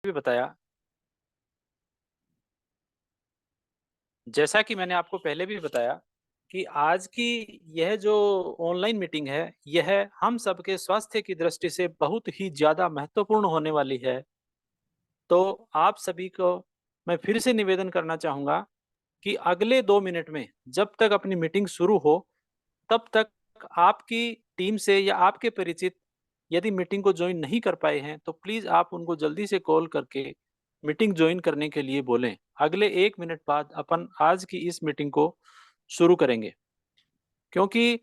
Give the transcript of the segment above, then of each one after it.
भी बताया, जैसा कि मैंने आपको पहले भी बताया कि आज की यह जो ऑनलाइन मीटिंग है, यह हम सबके स्वास्थ्य की दृष्टि से बहुत ही ज़्यादा महत्वपूर्ण होने वाली है। तो आप सभी को मैं फिर से निवेदन करना चाहूँगा कि अगले 2 मिनट में जब तक अपनी मीटिंग शुरू हो, तब तक आपकी टीम से या आपके परिचित यदि मीटिंग को जॉइन नहीं कर पाए हैं, तो प्लीज़ आप उनको जल्दी से कॉल करके मीटिंग जॉइन करने के लिए बोलें। अगले 1 मिनट बाद अपन आज की इस मीटिंग को शुरू करेंगे, क्योंकि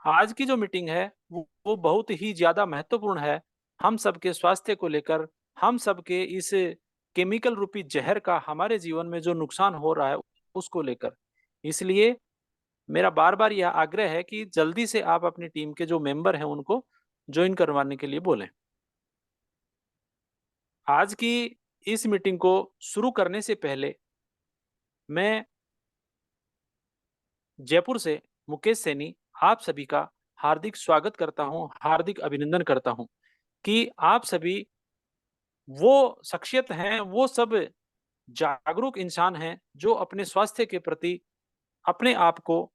आज की जो मीटिंग है, वो बहुत ही ज़्यादा महत्वपूर्ण है। हम सबके स्वास्थ्य को लेकर, हम सबके इस केमिकल रूपी ज़हर का हमारे जीवन में जो नुकसान हो रहा है, उसको लेकर। इसलिए मेरा बार-बार यह आग्रह है कि जल्दी से आप अपनी टीम के जो मेंबर हैं उनको जॉइन करवाने के लिए बोलें। आज की इस मीटिंग को शुरू करने से पहले मैं जयपुर से मुकेश सैनी आप सभी का हार्दिक स्वागत करता हूं, हार्दिक अभिनंदन करता हूं कि आप सभी वो शख्सियत हैं, वो सब जागरूक इंसान हैं जो अपने स्वास्थ्य के प्रति अपने आप को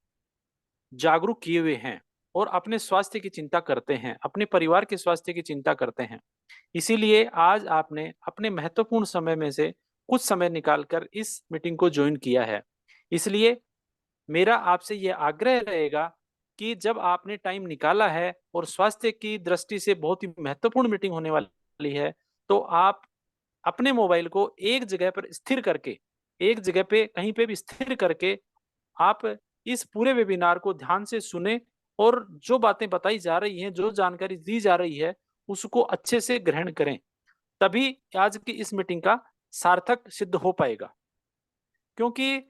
जागरूक किए हुए हैं और अपने स्वास्थ्य की चिंता करते हैं, अपने परिवार के स्वास्थ्य की चिंता करते हैं। इसीलिए आज आपने अपने महत्वपूर्ण समय में से कुछ समय निकालकर इस मीटिंग को जॉइन किया है। इसलिए मेरा आपसे यह आग्रह रहेगा कि जब आपने टाइम निकाला है और स्वास्थ्य की दृष्टि से बहुत ही महत्वपूर्ण मीटिंग होने वाली है, तो आप अपने मोबाइल को एक जगह पर स्थिर करके, एक जगह पे कहीं पे भी स्थिर करके आप इस पूरे वेबिनार को ध्यान से सुने और जो बातें बताई जा रही हैं, जो जानकारी दी जा रही है, उसको अच्छे से ग्रहण करें। तभी आज की इस मीटिंग का सार्थक सिद्ध हो पाएगा। क्योंकि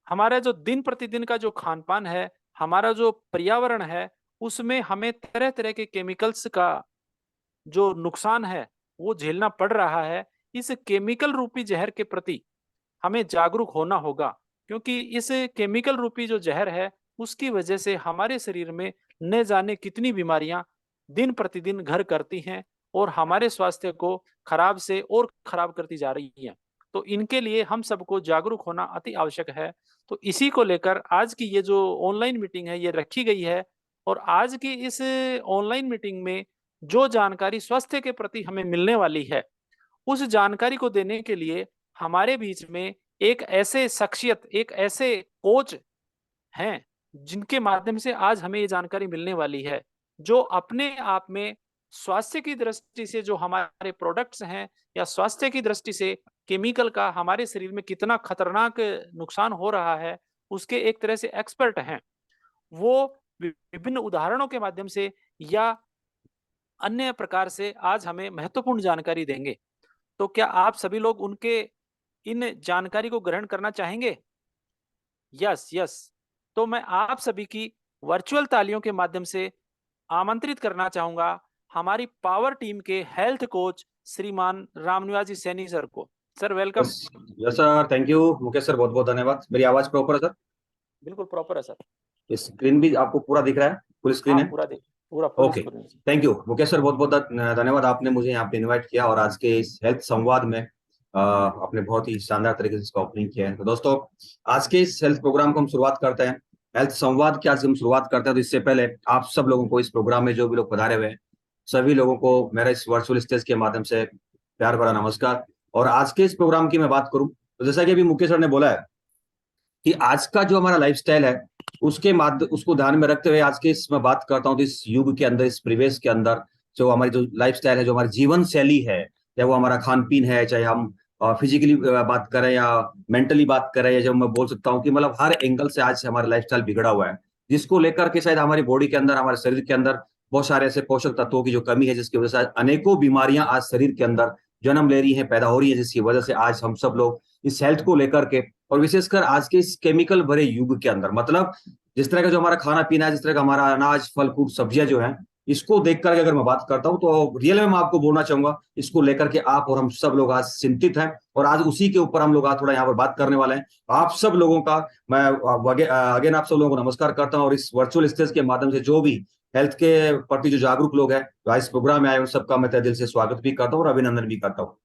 हमारा जो दिन प्रतिदिन का जो खान-पान है, हमारा जो पर्यावरण है, उसमें हमें तरह-तरह के केमिकल्स का जो नुकसान है, वो झेलना पड़ रहा है। इस केमिकल रूपी ज़हर के प्रति हमें जागरूक होना होगा, क्योंकि इस केमिकल रूपी जो ज़हर है, उसकी वजह से हमारे शरीर में न जाने कितनी बीमारियाँ दिन प्रतिदिन घर करती हैं और हमारे स्वास्थ्य को खराब से और खराब करती जा रही हैं। तो इनके लिए हम सबको जागरूक होना अति आवश्यक है। तो इसी को लेकर आज की ये जो ऑनलाइन मीटिंग है, ये रखी गई है और आज की इस ऑनलाइन मीटिंग में जो जानकारी स्वास्थ्य के प्रति हमें मिलने वाली है, उस जानकारी को देने के लिए हमारे बीच में एक ऐसे शख्सियत, एक ऐसे कोच हैं, जिनके माध्यम से आज हमें ये जानकारी मिलने वाली है, जो अपने आप में स्वास्थ्य की दृष्टि से जो हमारे प्रोडक्ट्स हैं या स्वास्थ्य की दृष्टि से केमिकल का हमारे शरीर में कितना खतरनाक नुकसान हो रहा है, उसके एक तरह से एक्सपर्ट हैं। वो विभिन्न उदाहरणों के माध्यम से या अन्य प्रकार से आज हमें महत्वपूर्ण जानकारी देंगे। तो क्या आप सभी लोग उनके इन जानकारी को ग्रहण करना चाहेंगे? Yes, yes. तो मैं आप सभी की वर्चुअल तालियों के माध्यम से आमंत्रित करना चाहूँगा हमारी पावर टीम के हेल्थ कोच श्रीमान रामनिवास जी सैनी सर को। Sir welcome. Yes yes sir, thank you Mukesh sir, बहुत बहुत धन्यवाद। मेरी आवाज प्रॉपर है सर? बिल्कुल प्रॉपर है सर। स्क्रीन भी आपको पूरा दिख रहा है? फुल स्क्रीन हाँ, है? पूरा फुल ओके, स्क्रीन है। थैंक यू मुकेश सर, बहुत बहुत धन्यवाद। आपने मुझे यहाँ पे इनवाइट किया और आज के इस हेल्थ संवाद में आपने बहुत ही शानदार तरीके से इसका ओपनिंग किया है। तो दोस्तों, आज के इस हेल्थ प्रोग्राम को हम शुरुआत करते हैं। हेल्थ संवाद की आज हम शुरुआत करते हैं, तो इससे पहले आप सब लोगों को, इस प्रोग्राम में जो भी लोग पधारे हुए हैं, सभी लोगों को मेरा इस वर्चुअल स्टेज के माध्यम से प्यार भरा नमस्कार। और आज के इस प्रोग्राम की मैं बात करूं तो जैसा कि अभी मुकेश सर ने बोला है कि आज का जो हमारा लाइफस्टाइल है, उसको ध्यान में रखते हुए आज के इस मैं बात करता हूं, तो इस युग के अंदर, इस परिवेश के अंदर जो हमारी जो लाइफस्टाइल है, जो हमारी जीवन शैली है, चाहे वो हमारा खान पीन है, चाहे हम फिजिकली बात करें या मेंटली बात करें, या जब मैं बोल सकता हूँ कि मतलब हर एंगल से आज हमारा लाइफस्टाइल बिगड़ा हुआ है, जिसको लेकर के शायद हमारी बॉडी के अंदर, हमारे शरीर के अंदर बहुत सारे ऐसे पोषक तत्वों की जो कमी है, जिसकी वजह से आज अनेकों बीमारियां आज शरीर के अंदर जन्म ले रही हैं, पैदा हो रही है, जिसकी वजह से आज हम सब लोग इस हेल्थ को लेकर के, और विशेषकर आज के इस केमिकल भरे युग के अंदर, मतलब जिस तरह का जो हमारा खाना पीना है, जिस तरह का हमारा अनाज फल फ्रूट सब्जियां जो है, इसको देख करके अगर मैं बात करता हूं तो रियल में मैं आपको बोलना चाहूंगा, इसको लेकर के आप और हम सब लोग आज चिंतित हैं, और आज उसी के ऊपर हम लोग आज थोड़ा यहाँ पर बात करने वाले हैं। आप सब लोगों का मैं अगेन आप सब लोगों को नमस्कार करता हूँ, और इस वर्चुअल स्टेज के माध्यम से जो भी हेल्थ के प्रति जो जागरूक लोग हैं, जो इस प्रोग्राम में आए, उन सबका मैं तहे दिल से स्वागत भी करता हूँ और अभिनंदन भी करता हूँ।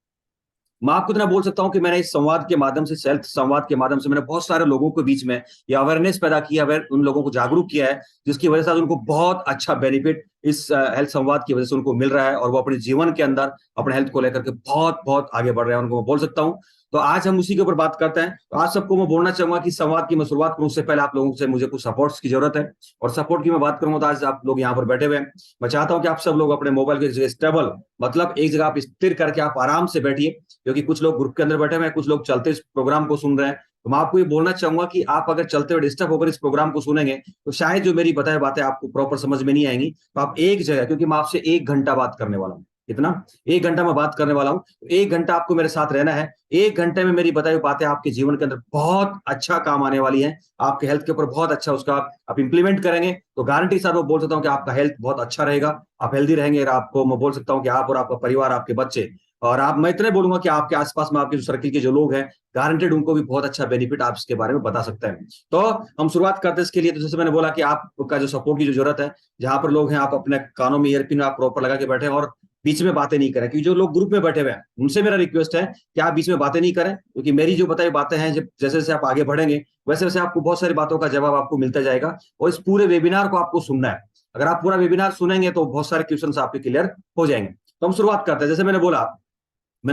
मैं आपको इतना बोल सकता हूं कि मैंने इस संवाद के माध्यम से, सेल्फ संवाद के माध्यम से, मैंने बहुत सारे लोगों के बीच में ये अवेयरनेस पैदा किया, उन लोगों को जागरूक किया है, जिसकी वजह से आज उनको बहुत अच्छा बेनिफिट इस हेल्थ संवाद की वजह से उनको मिल रहा है, और वो अपने जीवन के अंदर अपने हेल्थ को लेकर के बहुत बहुत आगे बढ़ रहे हैं, उनको मैं बोल सकता हूं। तो आज हम उसी के ऊपर बात करते हैं। तो आज सबको मैं बोलना चाहूंगा कि संवाद की मैं शुरुआत करूं उससे पहले आप लोगों से मुझे कुछ सपोर्ट्स की जरूरत है, और सपोर्ट की मैं बात करूंगा तो आज आप लोग यहाँ पर बैठे हुए हैं। मैं चाहता हूं कि आप सब लोग अपने मोबाइल के जगह स्टेबल, मतलब एक जगह आप स्थिर करके आप आराम से बैठिए, क्योंकि कुछ लोग ग्रुप के अंदर बैठे हुए हैं, कुछ लोग चलते इस प्रोग्राम को सुन रहे हैं। तो मैं आपको ये बोलना चाहूंगा कि आप अगर चलते हुए डिस्टर्ब होकर इस प्रोग्राम को सुनेंगे तो शायद जो मेरी बताई बातें आपको प्रॉपर समझ में नहीं आएंगी। तो आप एक जगह, क्योंकि मैं आपसे 1 घंटा बात करने वाला हूँ, इतना 1 घंटा मैं बात करने वाला हूँ, तो 1 घंटा आपको मेरे साथ रहना है। 1 घंटे में मेरी बताई हुई बातें आपके जीवन के अंदर बहुत अच्छा काम आने वाली हैं, आपके हेल्थ के ऊपर बहुत अच्छा उसका आप इंप्लीमेंट करेंगे तो गारंटी साथ मैं बोल सकता हूँ कि आपका हेल्थ बहुत अच्छा रहेगा, आप हेल्दी रहेंगे। और आपको मैं बोल सकता हूँ कि आप और आपका परिवार, आपके बच्चे, और आप, मैं इतने बोलूंगा कि आपके आसपास में आपके जो सर्किल के जो लोग हैं, गारंटेड उनको भी बहुत अच्छा बेनिफिट आप इसके बारे में बता सकते हैं। तो हम शुरुआत करते हैं इसके लिए। तो जैसे मैंने बोला कि आपका जो सपोर्ट की जो जरूरत है, जहां पर लोग हैं आप अपने कानों में ईयरपिन आप प्रॉपर लगा के बैठे और बीच में बातें नहीं करें, क्योंकि जो लोग ग्रुप में बैठे हुए हैं उनसे मेरा रिक्वेस्ट है कि आप बीच में बातें नहीं करें, क्योंकि मेरी जो बताई बातें हैं, जब जैसे जैसे आप आगे बढ़ेंगे वैसे वैसे आपको बहुत सारी बातों का जवाब आपको मिलता जाएगा, और इस पूरे वेबिनार को आपको सुनना है। अगर आप पूरा वेबिनार सुनेंगे तो बहुत सारे क्वेश्चन आपके क्लियर हो जाएंगे। तो हम शुरुआत करते हैं। जैसे मैंने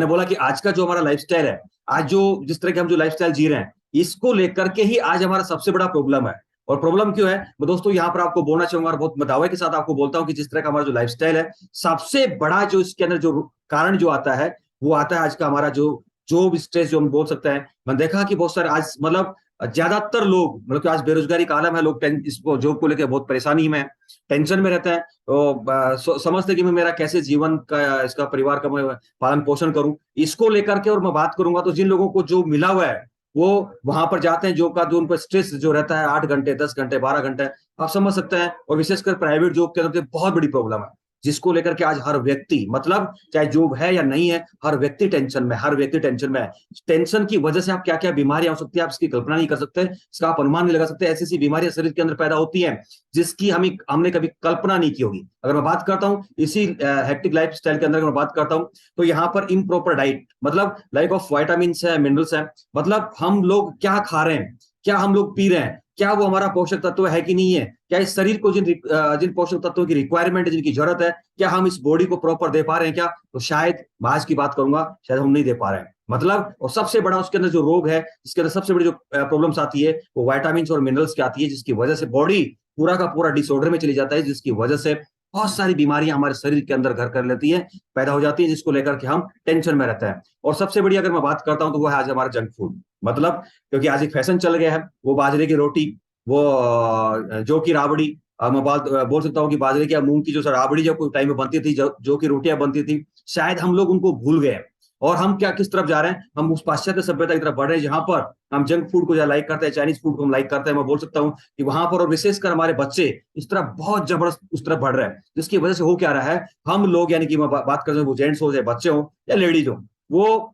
बोला कि आज का जो हमारा लाइफस्टाइल है, आज जो जिस तरह के हम जो लाइफस्टाइल जी रहे हैं, इसको लेकर के ही आज हमारा सबसे बड़ा प्रॉब्लम है। और प्रॉब्लम क्यों है, मैं दोस्तों यहाँ पर आपको बोलना चाहूंगा, और बहुत दावे के साथ आपको बोलता हूँ कि जिस तरह का हमारा जो लाइफस्टाइल है, सबसे बड़ा जो इसके अंदर जो कारण जो आता है, वो आता है आज का हमारा जो जॉब स्ट्रेस, जो हम बोल सकते हैं। मैंने देखा कि बहुत सारे आज, मतलब ज्यादातर लोग, मतलब कि आज बेरोजगारी का आलम है, लोग इसको जॉब को लेकर बहुत परेशानी में, टेंशन में रहते हैं। तो समझते कि मैं मेरा कैसे जीवन का, इसका परिवार का मैं पालन पोषण करूं, इसको लेकर के। और मैं बात करूंगा तो जिन लोगों को जो मिला हुआ है, वो वहां पर जाते हैं, जो का जो उन पर स्ट्रेस जो रहता है 8 घंटे, 10 घंटे, 12 घंटे, आप समझ सकते हैं। और विशेषकर प्राइवेट जॉब के अंदर तो बहुत बड़ी प्रॉब्लम है, जिसको लेकर के आज हर व्यक्ति, मतलब चाहे जॉब है या नहीं है, हर व्यक्ति टेंशन में, हर व्यक्ति टेंशन में है। टेंशन की वजह से आप क्या क्या बीमारियां हो सकती है, आप इसकी कल्पना नहीं कर सकते, इसका आप अनुमान नहीं लगा सकते। ऐसी ऐसी बीमारियां शरीर के अंदर पैदा होती हैं जिसकी हमने कभी कल्पना नहीं की होगी। अगर मैं बात करता हूं इसी हेक्टिक लाइफ स्टाइल के अंदर, अगर मैं बात करता हूं तो यहाँ पर इम्प्रॉपर डाइट, मतलब लाइक ऑफ वाइटामिन है, मिनरल्स है, मतलब हम लोग क्या खा रहे हैं, क्या हम लोग पी रहे हैं, क्या वो हमारा पोषक तत्व है कि नहीं है, क्या इस शरीर को जिन पोषक तत्वों की रिक्वायरमेंट है, जिनकी जरूरत है, क्या हम इस बॉडी को प्रॉपर दे पा रहे हैं क्या। तो शायद मैं आज की बात करूंगा, शायद हम नहीं दे पा रहे हैं, मतलब। और सबसे बड़ा उसके अंदर जो रोग है, जिसके अंदर सबसे बड़ी जो प्रॉब्लम्स आती है, वो वाइटामिन और मिनरल्स की आती है, जिसकी वजह से बॉडी पूरा का पूरा डिसऑर्डर में चली जाता है, जिसकी वजह से बहुत सारी बीमारियां हमारे शरीर के अंदर घर कर लेती है, पैदा हो जाती है, जिसको लेकर के हम टेंशन में रहते हैं। और सबसे बड़ी अगर मैं बात करता हूं तो वो है आज हमारा जंक फूड, मतलब क्योंकि आज एक फैशन चल गया है, वो बाजरे की रोटी, वो जौ की राबड़ी। मैं बात बोल सकता हूँ कि बाजरे की या मूंग की जो राबड़ी जो कोई टाइम में बनती थी, जो की रोटियां बनती थी, शायद हम लोग उनको भूल गए। और हम क्या, किस तरफ जा रहे हैं, हम उस पाश्चात्य सभ्यता की तरफ बढ़ रहे हैं, जहां पर हम जंक फूड को लाइक करते हैं, चाइनीज फूड को हम लाइक करते हैं। मैं बोल सकता हूं कि वहां पर, और विशेषकर हमारे बच्चे इस तरफ बहुत जबरदस्त उस तरफ बढ़ रहे हैं, जिसकी वजह से हो क्या रहा है, हम लोग, यानी कि मैं बात कर रहा हूं, वो जेंट्स हो, या बच्चे हो या लेडीज हो, वो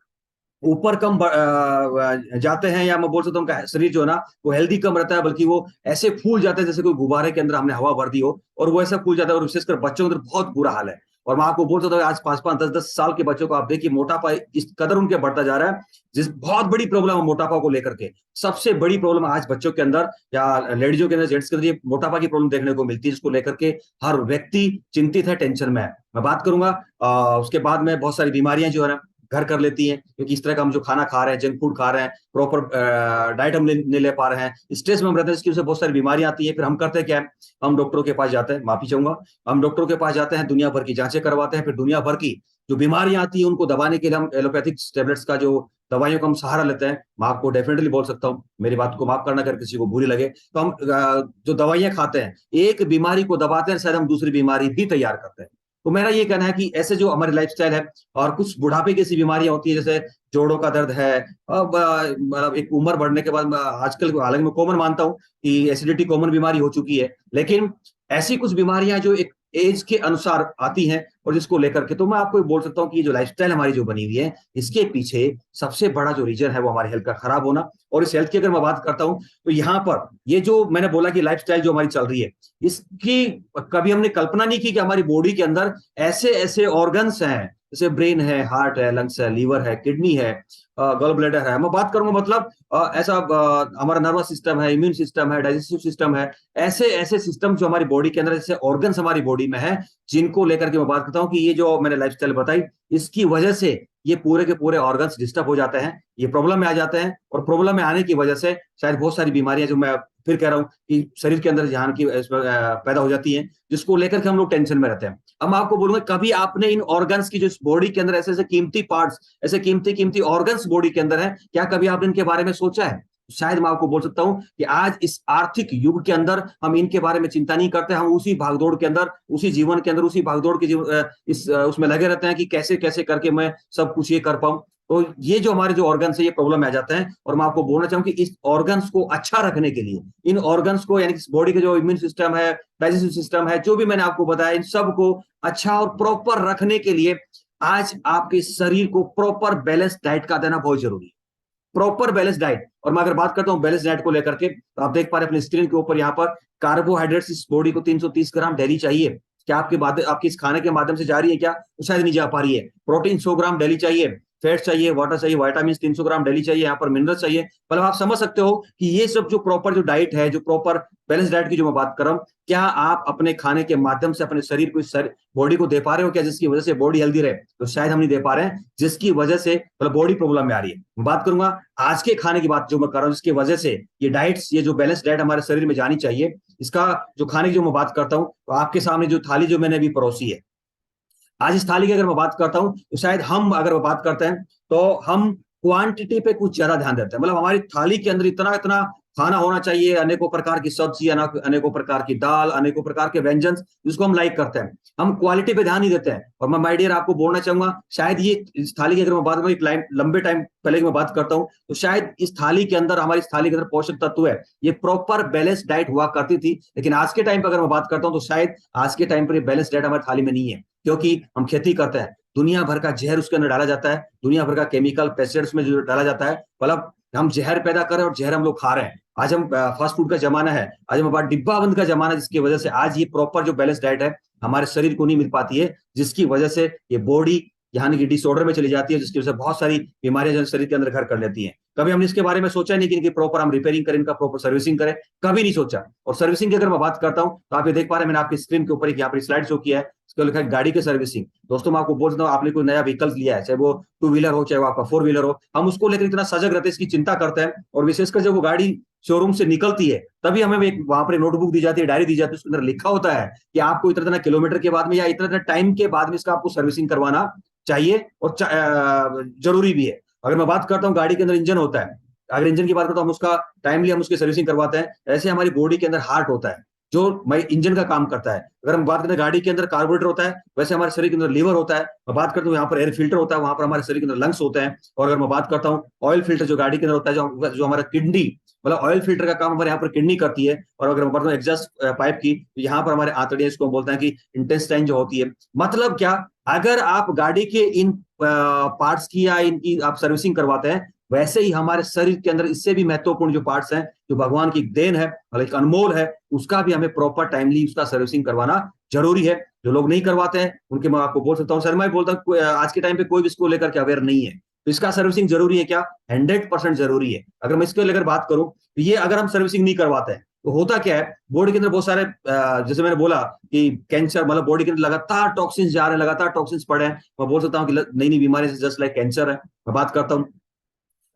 ऊपर कम जाते हैं, या मैं बोल सकता हूँ उनका शरीर जो है ना, वो हेल्दी कम रहता है, बल्कि वो ऐसे फूल जाते हैं जैसे कोई गुब्बारे के अंदर हमने हवा भर दी हो, और वो ऐसा फूल जाता है। और विशेषकर बच्चों के अंदर बहुत बुरा हाल है। और मैं आपको बोल सकता हूँ आज 5-5, 10-10 साल के बच्चों को आप देखिए, मोटापा इस कदर उनके बढ़ता जा रहा है, जिस बहुत बड़ी प्रॉब्लम है मोटापा को लेकर के। सबसे बड़ी प्रॉब्लम आज बच्चों के अंदर या लेडीजों के अंदर, जेंट्स के अंदर, ये मोटापा की प्रॉब्लम देखने को मिलती है, जिसको लेकर के हर व्यक्ति चिंतित है, टेंशन में है। मैं बात करूंगा उसके बाद में बहुत सारी बीमारियां जो है ना घर कर लेती हैं, क्योंकि इस तरह का हम जो खाना खा रहे हैं, जंक फूड खा रहे हैं, प्रॉपर डाइट हम नहीं ले पा रहे हैं, स्ट्रेस में हम रहते हैं, इसकी वजह से बहुत सारी बीमारियां आती है। फिर हम करते क्या है, हम डॉक्टरों के पास जाते हैं, माफी चाहूंगा, हम डॉक्टरों के पास जाते हैं, दुनिया भर की जांचें करवाते हैं, फिर दुनिया भर की जो बीमारियां आती है उनको दबाने के लिए हम एलोपैथिक टेबलेट्स का जो दवाइयों का हम सहारा लेते हैं। मैं आपको डेफिनेटली बोल सकता हूँ, मेरी बात को माफ करना अगर किसी को बुरी लगे, तो हम जो दवाइयां खाते हैं, एक बीमारी को दबाते हैं, शायद हम दूसरी बीमारी भी तैयार करते हैं। तो मेरा ये कहना है कि ऐसे जो हमारी लाइफस्टाइल है, और कुछ बुढ़ापे की ऐसी बीमारियां होती है, जैसे जोड़ों का दर्द है, अब मतलब एक उम्र बढ़ने के बाद, आजकल हालांकि मैं कॉमन मानता हूं कि एसिडिटी कॉमन बीमारी हो चुकी है, लेकिन ऐसी कुछ बीमारियां जो एक एज के अनुसार आती हैं, और जिसको लेकर के, तो मैं आपको बोल सकता हूँ कि जो लाइफस्टाइल हमारी जो बनी हुई है, इसके पीछे सबसे बड़ा जो रीजन है वो हमारी हेल्थ का खराब होना। और इस हेल्थ की अगर मैं बात करता हूं तो यहाँ पर ये जो मैंने बोला कि लाइफस्टाइल जो हमारी चल रही है, इसकी कभी हमने कल्पना नहीं की कि हमारी बॉडी के अंदर ऐसे ऐसे ऑर्गन्स हैं जैसे ब्रेन है, हार्ट है, लंग्स है, लीवर है, किडनी है, गॉल ब्लैडर है। मैं बात करूंगा मतलब ऐसा हमारा नर्वस सिस्टम है, इम्यून सिस्टम है, डाइजेस्टिव सिस्टम है, ऐसे ऐसे सिस्टम जो हमारी बॉडी के अंदर, जैसे ऑर्गन्स हमारी बॉडी में है, जिनको लेकर के मैं बात करता हूँ कि ये जो मैंने लाइफस्टाइल बताई, इसकी वजह से ये पूरे के पूरे ऑर्गन्स डिस्टर्ब हो जाते हैं, ये प्रॉब्लम में आ जाते हैं, और प्रॉब्लम में आने की वजह से शायद बहुत सारी बीमारियां, जो मैं फिर कह रहा हूँ कि शरीर के अंदर जहां की पैदा हो जाती हैं, जिसको लेकर के हम लोग टेंशन में रहते हैं। अब मैं आपको बोलूंगा, कभी आपने इन ऑर्गन्स की, जो बॉडी के अंदर ऐसे ऐसे कीमती पार्ट्स, ऐसे कीमती कीमती ऑर्गन्स बॉडी के अंदर है, क्या कभी आपने इनके बारे में सोचा है? शायद मैं आपको बोल सकता हूं कि आज इस आर्थिक युग के अंदर हम इनके बारे में चिंता नहीं करते। हम उसी भागदौड़ के अंदर, उसी जीवन के अंदर, उसी भागदौड़ के उसमें लगे रहते हैं कि कैसे कैसे करके मैं सब कुछ ये कर पाऊं। तो ये जो हमारे जो ऑर्गन्स है, ये प्रॉब्लम में आ जाते हैं। और मैं आपको बोलना चाहूँ कि इस ऑर्गन्स को अच्छा रखने के लिए, इन ऑर्गन्स को, यानी बॉडी के जो इम्यून सिस्टम है, डाइजेस्टिव सिस्टम है, जो भी मैंने आपको बताया, इन सब को अच्छा और प्रॉपर रखने के लिए आज आपके शरीर को प्रॉपर बैलेंस डाइट का देना बहुत जरूरी है। Proper balance diet. और मैं अगर बात करता हूं बैलेंस डाइट को लेकर के, तो आप देख पा रहे हैं अपनी स्क्रीन के ऊपर, यहाँ पर कार्बोहाइड्रेट्स इस बॉडी को 330 ग्राम डेली चाहिए। क्या आपके बाद आपकी इस खाने के माध्यम से जा रही है क्या? तो शायद नहीं जा पा रही है। प्रोटीन 100 ग्राम डेली चाहिए, फैट चाहिए, वाटर चाहिए, वाइटामिन 300 ग्राम डेली चाहिए, यहाँ पर मिनरल चाहिए। मतलब आप समझ सकते हो कि ये सब जो प्रॉपर जो डाइट है, जो प्रॉपर बैलेंस डाइट की जो मैं बात कर रहा हूँ, क्या आप अपने खाने के माध्यम से अपने शरीर को, इस बॉडी को दे पा रहे हो क्या, जिसकी वजह से बॉडी हेल्दी रहे? तो शायद हम नहीं दे पा रहे हैं, जिसकी वजह से मतलब बॉडी प्रॉब्लम में आ रही है। मैं बात करूंगा आज के खाने की, बात जो मैं कर रहा हूँ, जिसकी वजह से ये डाइट्स, ये जो बैलेंस डाइट हमारे शरीर में जानी चाहिए, इसका जो खाने की जो मैं बात करता हूँ, तो आपके सामने जो थाली जो मैंने अभी परोसी है, आज इस थाली की अगर मैं बात करता हूं, तो शायद हम अगर वो बात करते हैं, तो हम क्वांटिटी पे कुछ ज्यादा ध्यान देते हैं। मतलब हमारी थाली के अंदर इतना इतना खाना होना चाहिए, अनेकों प्रकार की सब्जी, अनेकों प्रकार की दाल, अनेकों प्रकार के व्यंजन, जिसको हम लाइक करते हैं। हम क्वालिटी पे ध्यान नहीं देते हैं। और मैं माय डियर आपको बोलना चाहूंगा, शायद ये इस थाली की अगर मैं बात करूं, एक लंबे टाइम पहले की मैं बात करता हूं, तो शायद इस थाली के अंदर, हमारी इस थाली के अंदर पोषक तत्व है, ये प्रॉपर बैलेंस डाइट हुआ करती थी। लेकिन आज के टाइम पर अगर मैं बात करता हूं, तो शायद आज के टाइम पर ये बैलेंस डाइट हमारी थाली में नहीं है, क्योंकि हम खेती करते हैं, दुनिया भर का जहर उसके अंदर डाला जाता है, दुनिया भर का केमिकल पेस्टिसाइड्स में जो डाला जाता है, मतलब हम जहर पैदा कर रहे हैं और जहर हम लोग खा रहे हैं। आज हम फास्ट फूड का जमाना है, आज हम डिब्बा बंद का जमाना है, जिसकी वजह से आज ये प्रॉपर जो बैलेंस डाइट है हमारे शरीर को नहीं मिल पाती है, जिसकी वजह से ये बॉडी यानी कि डिसऑर्डर में चली जाती है, जिसकी वजह से बहुत सारी बीमारियां जो शरीर के अंदर घर कर लेती हैं। कभी हमने इसके बारे में सोचा नहीं कि इनकी प्रॉपर हम रिपेयरिंग करें, इनका प्रॉपर सर्विसिंग करें, कभी नहीं सोचा। और सर्विसिंग की अगर मैं बात करता हूं, तो आप ये देख पा रहे हैं, मैंने आपकी स्क्रीन के ऊपर एक यहाँ पर स्लाइड शो किया है, इसको लिखा है गाड़ी की सर्विसिंग। दोस्तों मैं आपको बोल देता हूँ, आपने कोई नया व्हीकल लिया है, चाहे वो टू व्हीलर हो, चाहे वो आपका फोर व्हीलर हो, हम उसको लेकर इतना सजग रहते हैं, इसकी चिंता करते हैं। और विशेषकर जब वो गाड़ी शोरूम से निकलती है, तभी हमें एक वहां पर नोटबुक दी जाती है, डायरी दी जाती है, उसके अंदर लिखा होता है कि आपको इतना इतना किलोमीटर के बाद में या इतना इतना टाइम के बाद में इसका आपको सर्विसिंग करवाना चाहिए, और जरूरी भी है। अगर मैं बात करता हूँ, गाड़ी के अंदर इंजन होता है, अगर इंजन की बात करता हूँ, हम उसका टाइमली हम उसकी सर्विसिंग करवाते हैं। ऐसे हमारी बॉडी के अंदर हार्ट होता है, जो इंजन का काम करता है। अगर हम बात करें गाड़ी के अंदर कार्बोरेटर होता है, वैसे हमारे शरीर के अंदर लीवर होता है। मैं बात करता हूँ यहाँ पर एयर फिल्टर होता है, वहां पर हमारे शरीर के अंदर लंग्स होते हैं। और अगर मैं बात करता हूँ ऑयल फिल्टर जो गाड़ी के अंदर होता है, जो हमारा किडनी, मतलब ऑयल फिल्टर का काम हमारे यहाँ पर किडनी करती है। और अगर मैं बात करूँ एग्जॉस्ट पाइप की, तो यहाँ पर हमारे आंतड़ियां, इसको बोलते हैं कि इंटेस्टाइन जो होती है। मतलब क्या, अगर आप गाड़ी के इन पार्ट्स की या इनकी आप सर्विसिंग करवाते हैं, वैसे ही हमारे शरीर के अंदर इससे भी महत्वपूर्ण जो पार्ट्स हैं, जो भगवान की देन है, मतलब एक अनमोल है, उसका भी हमें प्रॉपर टाइमली उसका सर्विसिंग करवाना जरूरी है। जो लोग नहीं करवाते हैं उनके मैं आपको बोल सकता हूँ, सर मैं बोलता हूँ आज के टाइम पे कोई भी इसको लेकर के अवेयर नहीं है। तो इसका सर्विसिंग जरूरी है क्या? 100% जरूरी है। अगर मैं इसको लेकर बात करूं, तो ये अगर हम सर्विसिंग नहीं करवाते हैं, तो होता क्या है, बॉडी के अंदर बहुत सारे जैसे मैंने बोला कि कैंसर, मतलब बॉडी के अंदर लगातार टॉक्सिन्स जा रहे हैं, लगातार टॉक्सिन्स पड़े हैं। मैं बोल सकता हूँ कि नई नई बीमारी से जस्ट लाइक कैंसर है। मैं बात करता हूँ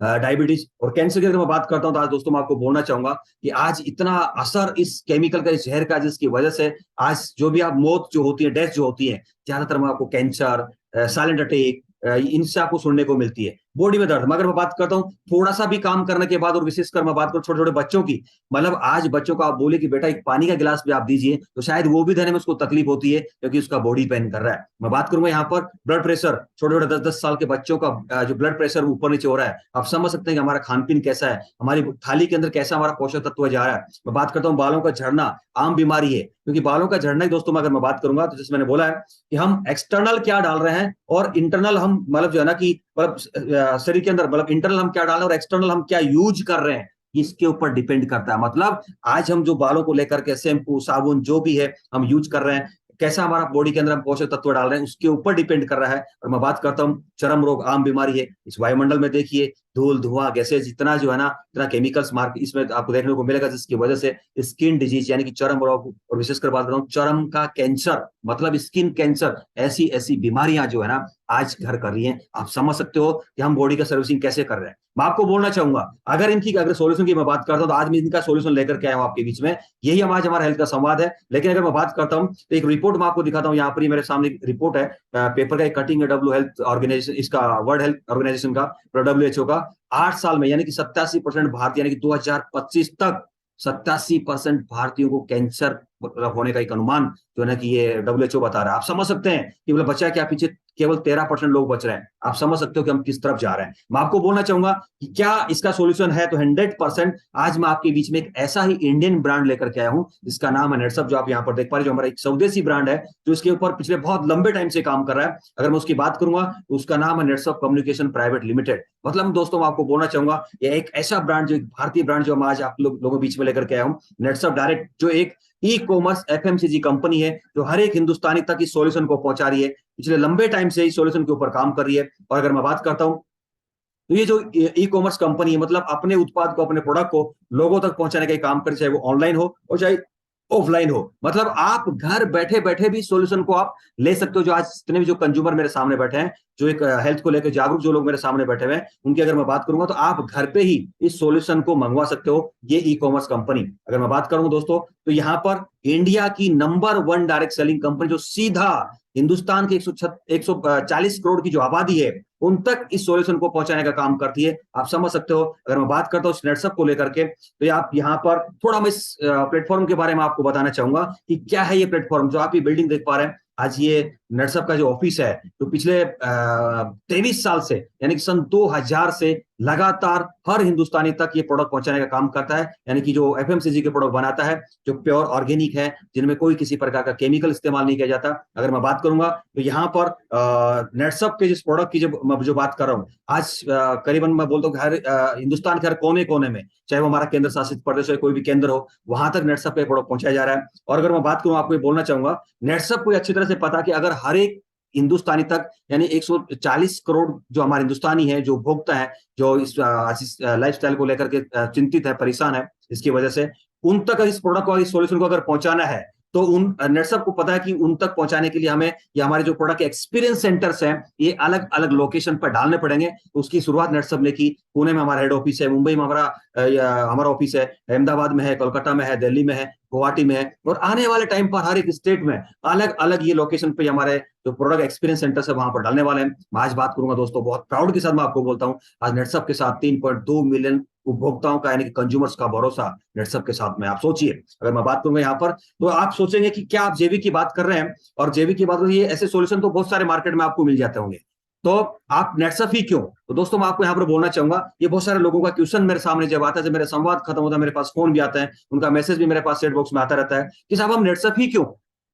डायबिटीज और कैंसर की अगर मैं बात करता हूं, तो आज दोस्तों मैं आपको बोलना चाहूंगा कि आज इतना असर इस केमिकल का, इस जहर का, जिसकी वजह से आज जो भी आप मौत जो होती है, डेथ जो होती है, ज्यादातर में आपको कैंसर, साइलेंट अटैक, इनसे आपको सुनने को मिलती है। बॉडी में दर्द, मगर मैं बात करता हूँ थोड़ा सा भी काम करने के बाद, और विशेषकर मैं बात करूँ छोटे छोटे बच्चों की, मतलब आज बच्चों को आप बोले कि बेटा एक पानी का गिलास भी आप दीजिए, तो शायद वो भी देने में उसको तकलीफ होती है, क्योंकि उसका बॉडी पेन कर रहा है। मैं बात करूंगा यहाँ पर ब्लड प्रेशर, छोटे छोटे 10-10 साल के बच्चों का जो ब्लड प्रेशर ऊपर नीचे हो रहा है। आप समझ सकते हैं कि हमारा खान पीन कैसा है, हमारी थाली के अंदर कैसा हमारा पोषक तत्व जा रहा है। मैं बात करता हूँ बालों का झड़ना, आम बीमारी है, क्योंकि बालों का झड़ना ही दोस्तों, अगर मैं बात करूंगा, तो जैसे मैंने बोला है कि हम एक्सटर्नल क्या डाल रहे हैं और इंटरनल हम, मतलब जो है ना कि मतलब शरीर के अंदर, मतलब इंटरनल हम क्या डाल रहे हैं और एक्सटर्नल हम क्या यूज कर रहे हैं, इसके ऊपर डिपेंड करता है। मतलब आज हम जो बालों को लेकर के शैम्पू, साबुन जो भी है हम यूज कर रहे हैं, कैसा हमारा बॉडी के अंदर हम पोषक तत्व डाल रहे हैं उसके ऊपर डिपेंड कर रहा है। और मैं बात करता हूँ चर्म रोग, आम बीमारी है। इस वायुमंडल में देखिए धूल धुआं गैसेज इतना जो है ना, इतना केमिकल्स मार्क इसमें आपको देखने को मिलेगा, जिसकी वजह से स्किन डिजीज यानी कि चर्म रोग, और विशेषकर बात कर रहा हूँ चर्म का कैंसर, मतलब स्किन कैंसर, ऐसी ऐसी बीमारियां जो है ना आज घर कर रही हैं। आप समझ सकते हो कि हम बॉडी का सर्विसिंग कैसे कर रहे हैं। मैं आपको बोलना चाहूंगा, अगर सोल्यूशन की मैं बात करता हूं तो आज मैं इनका सोल्यूशन लेकर के आया हूं आपके बीच में। यही हम आज हमारा हेल्थ का संवाद है। लेकिन अगर मैं बात करता हूं तो एक रिपोर्ट मैं आपको दिखाता हूं, यहाँ पर ही मेरे सामने रिपोर्ट है, पेपर का, एक कटिंग है, डब्ल्यू हेल्थ ऑर्गेनाइजेशन, इसका वर्ल्ड हेल्थ ऑर्गेनाइजेशन का, डब्ल्यूएचओ का। 8 साल में यानी कि 87% भारतीय, यानी कि 2025 तक 87% भारतीयों को कैंसर होने का एक अनुमान जो है ना कि ये डब्ल्यूएचओ बता रहा है। आप समझ सकते हैं कि मतलब बचा क्या, पीछे केवल 13% लोग बच रहे हैं। आप समझ सकते हो कि हम किस तरफ जा रहे हैं। मैं आपको बोलना चाहूंगा कि क्या इसका सॉल्यूशन है, तो 100% आज मैं आपके बीच में एक ऐसा ही इंडियन ब्रांड लेकर के आया हूं जिसका नाम है नेटसअप, जो आप यहां पर देख पा रहे, जो हमारा एक स्वदेशी ब्रांड है, जो इसके ऊपर पिछले बहुत लंबे टाइम से काम कर रहा है। अगर मैं उसकी बात करूंगा तो उसका नाम है नेटसअप कम्युनिकेशन प्राइवेट लिमिटेड। मतलब दोस्तों मैं आपको बोलना चाहूंगा ये एक ऐसा ब्रांड, जो एक भारतीय ब्रांड, जो मैं आज आप लोगों बीच में लेकर के आया हूं, नेटसअप डायरेक्ट, जो एक ई कॉमर्स एफएमसीजी कंपनी है, जो हर एक हिंदुस्तानी तक इस सॉल्यूशन को पहुंचा रही है, पिछले लंबे टाइम से इस सॉल्यूशन के ऊपर काम कर रही है। और अगर मैं बात करता हूं तो ये जो ई कॉमर्स कंपनी है, मतलब अपने उत्पाद को, अपने प्रोडक्ट को लोगों तक पहुंचाने का काम करे, चाहे वो ऑनलाइन हो और चाहे ऑफलाइन हो। मतलब आप घर बैठे बैठे भी सॉल्यूशन को आप ले सकते हो। जो आज जितने भी जो कंज्यूमर मेरे सामने बैठे हैं, जो एक हेल्थ को लेकर जागरूक जो लोग मेरे सामने बैठे हुए हैं, उनकी अगर मैं बात करूंगा तो आप घर पे ही इस सॉल्यूशन को मंगवा सकते हो, ये ई कॉमर्स कंपनी। अगर मैं बात करूंगा दोस्तों तो यहाँ पर इंडिया की नंबर 1 डायरेक्ट सेलिंग कंपनी, जो सीधा हिंदुस्तान के 140 करोड़ की जो आबादी है उन तक इस सॉल्यूशन को पहुंचाने का काम करती है। आप समझ सकते हो। अगर मैं बात करता हूँ नेटसअप को लेकर के, तो आप यहाँ पर थोड़ा मैं इस प्लेटफॉर्म के बारे में आपको बताना चाहूंगा कि क्या है ये प्लेटफॉर्म। जो आप ये बिल्डिंग देख पा रहे हैं, आज ये नेटसअप का जो ऑफिस है, तो पिछले 23 साल से, यानी कि सन 2000 से लगातार हर हिंदुस्तानी तक ये प्रोडक्ट पहुंचाने का काम करता है। यानी कि जो एफएमसीजी के प्रोडक्ट बनाता है, जो प्योर ऑर्गेनिक है, जिनमें कोई किसी प्रकार का केमिकल इस्तेमाल नहीं किया जाता। अगर मैं बात करूंगा तो यहाँ पर नेटसअप के जिस प्रोडक्ट की जो बात कर रहा हूँ, आज करीबन मैं बोलता हूँ हर हिंदुस्तान के हर कोने कोने में, चाहे वो हमारा केंद्र शासित प्रदेश हो, कोई भी केंद्र हो, वहां तक नेटसअप का प्रोडक्ट पहुंचाया जा रहा है। और अगर मैं बात करूं, आपको ये बोलना चाहूंगा, नेटसअप को अच्छी तरह से पता कि अगर हर एक हिंदुस्तानी तक, यानी 140 करोड़ जो हमारे हिंदुस्तानी है, जो भोगता है, जो इस लाइफस्टाइल को लेकर के चिंतित है, परेशान है, इसकी वजह से उन तक इस प्रोडक्ट को, इस सॉल्यूशन को अगर पहुंचाना है, तो उन नेटसअप को पता है कि उन तक पहुंचाने के लिए हमें ये हमारे जो प्रोडक्ट एक्सपीरियंस सेंटर्स हैं, ये अलग अलग लोकेशन पर डालने पड़ेंगे। तो उसकी शुरुआत नेटसअप ने की। पुणे में हमारा हेड ऑफिस है, मुंबई में हमारा ऑफिस है, अहमदाबाद में है, कोलकाता में है, दिल्ली में है, गुवाहाटी में है, और आने वाले टाइम पर हर एक स्टेट में अलग अलग ये लोकेशन पे हमारे जो प्रोडक्ट एक्सपीरियंस सेंटर है वहां पर डालने वाले हैं। मैं आज बात करूंगा दोस्तों, बहुत प्राउड के साथ मैं आपको बोलता हूं, आज नेटसअप के साथ 3.2 मिलियन उपभोक्ताओं का, यानी कि कंज्यूमर्स का भरोसा नेटसअप के साथ में। आप सोचिए, अगर मैं बात करूंगा यहाँ पर, तो आप सोचेंगे कि क्या आप जेवी की बात कर रहे हैं, और जेवी की बात करें, ये ऐसे सॉल्यूशन तो बहुत सारे मार्केट में आपको मिल जाते होंगे, तो आप नेटसअप ही क्यों? तो दोस्तों मैं आपको यहाँ पर बोलना चाहूंगा, ये बहुत सारे लोगों का क्वेश्चन मेरे सामने जब आता है, जब मेरा संवाद खत्म होता है, मेरे पास फोन भी आता है, उनका मैसेज भी मेरे पास चैट बॉक्स में आता रहता है कि साहब हम नेटसअप ही क्यों,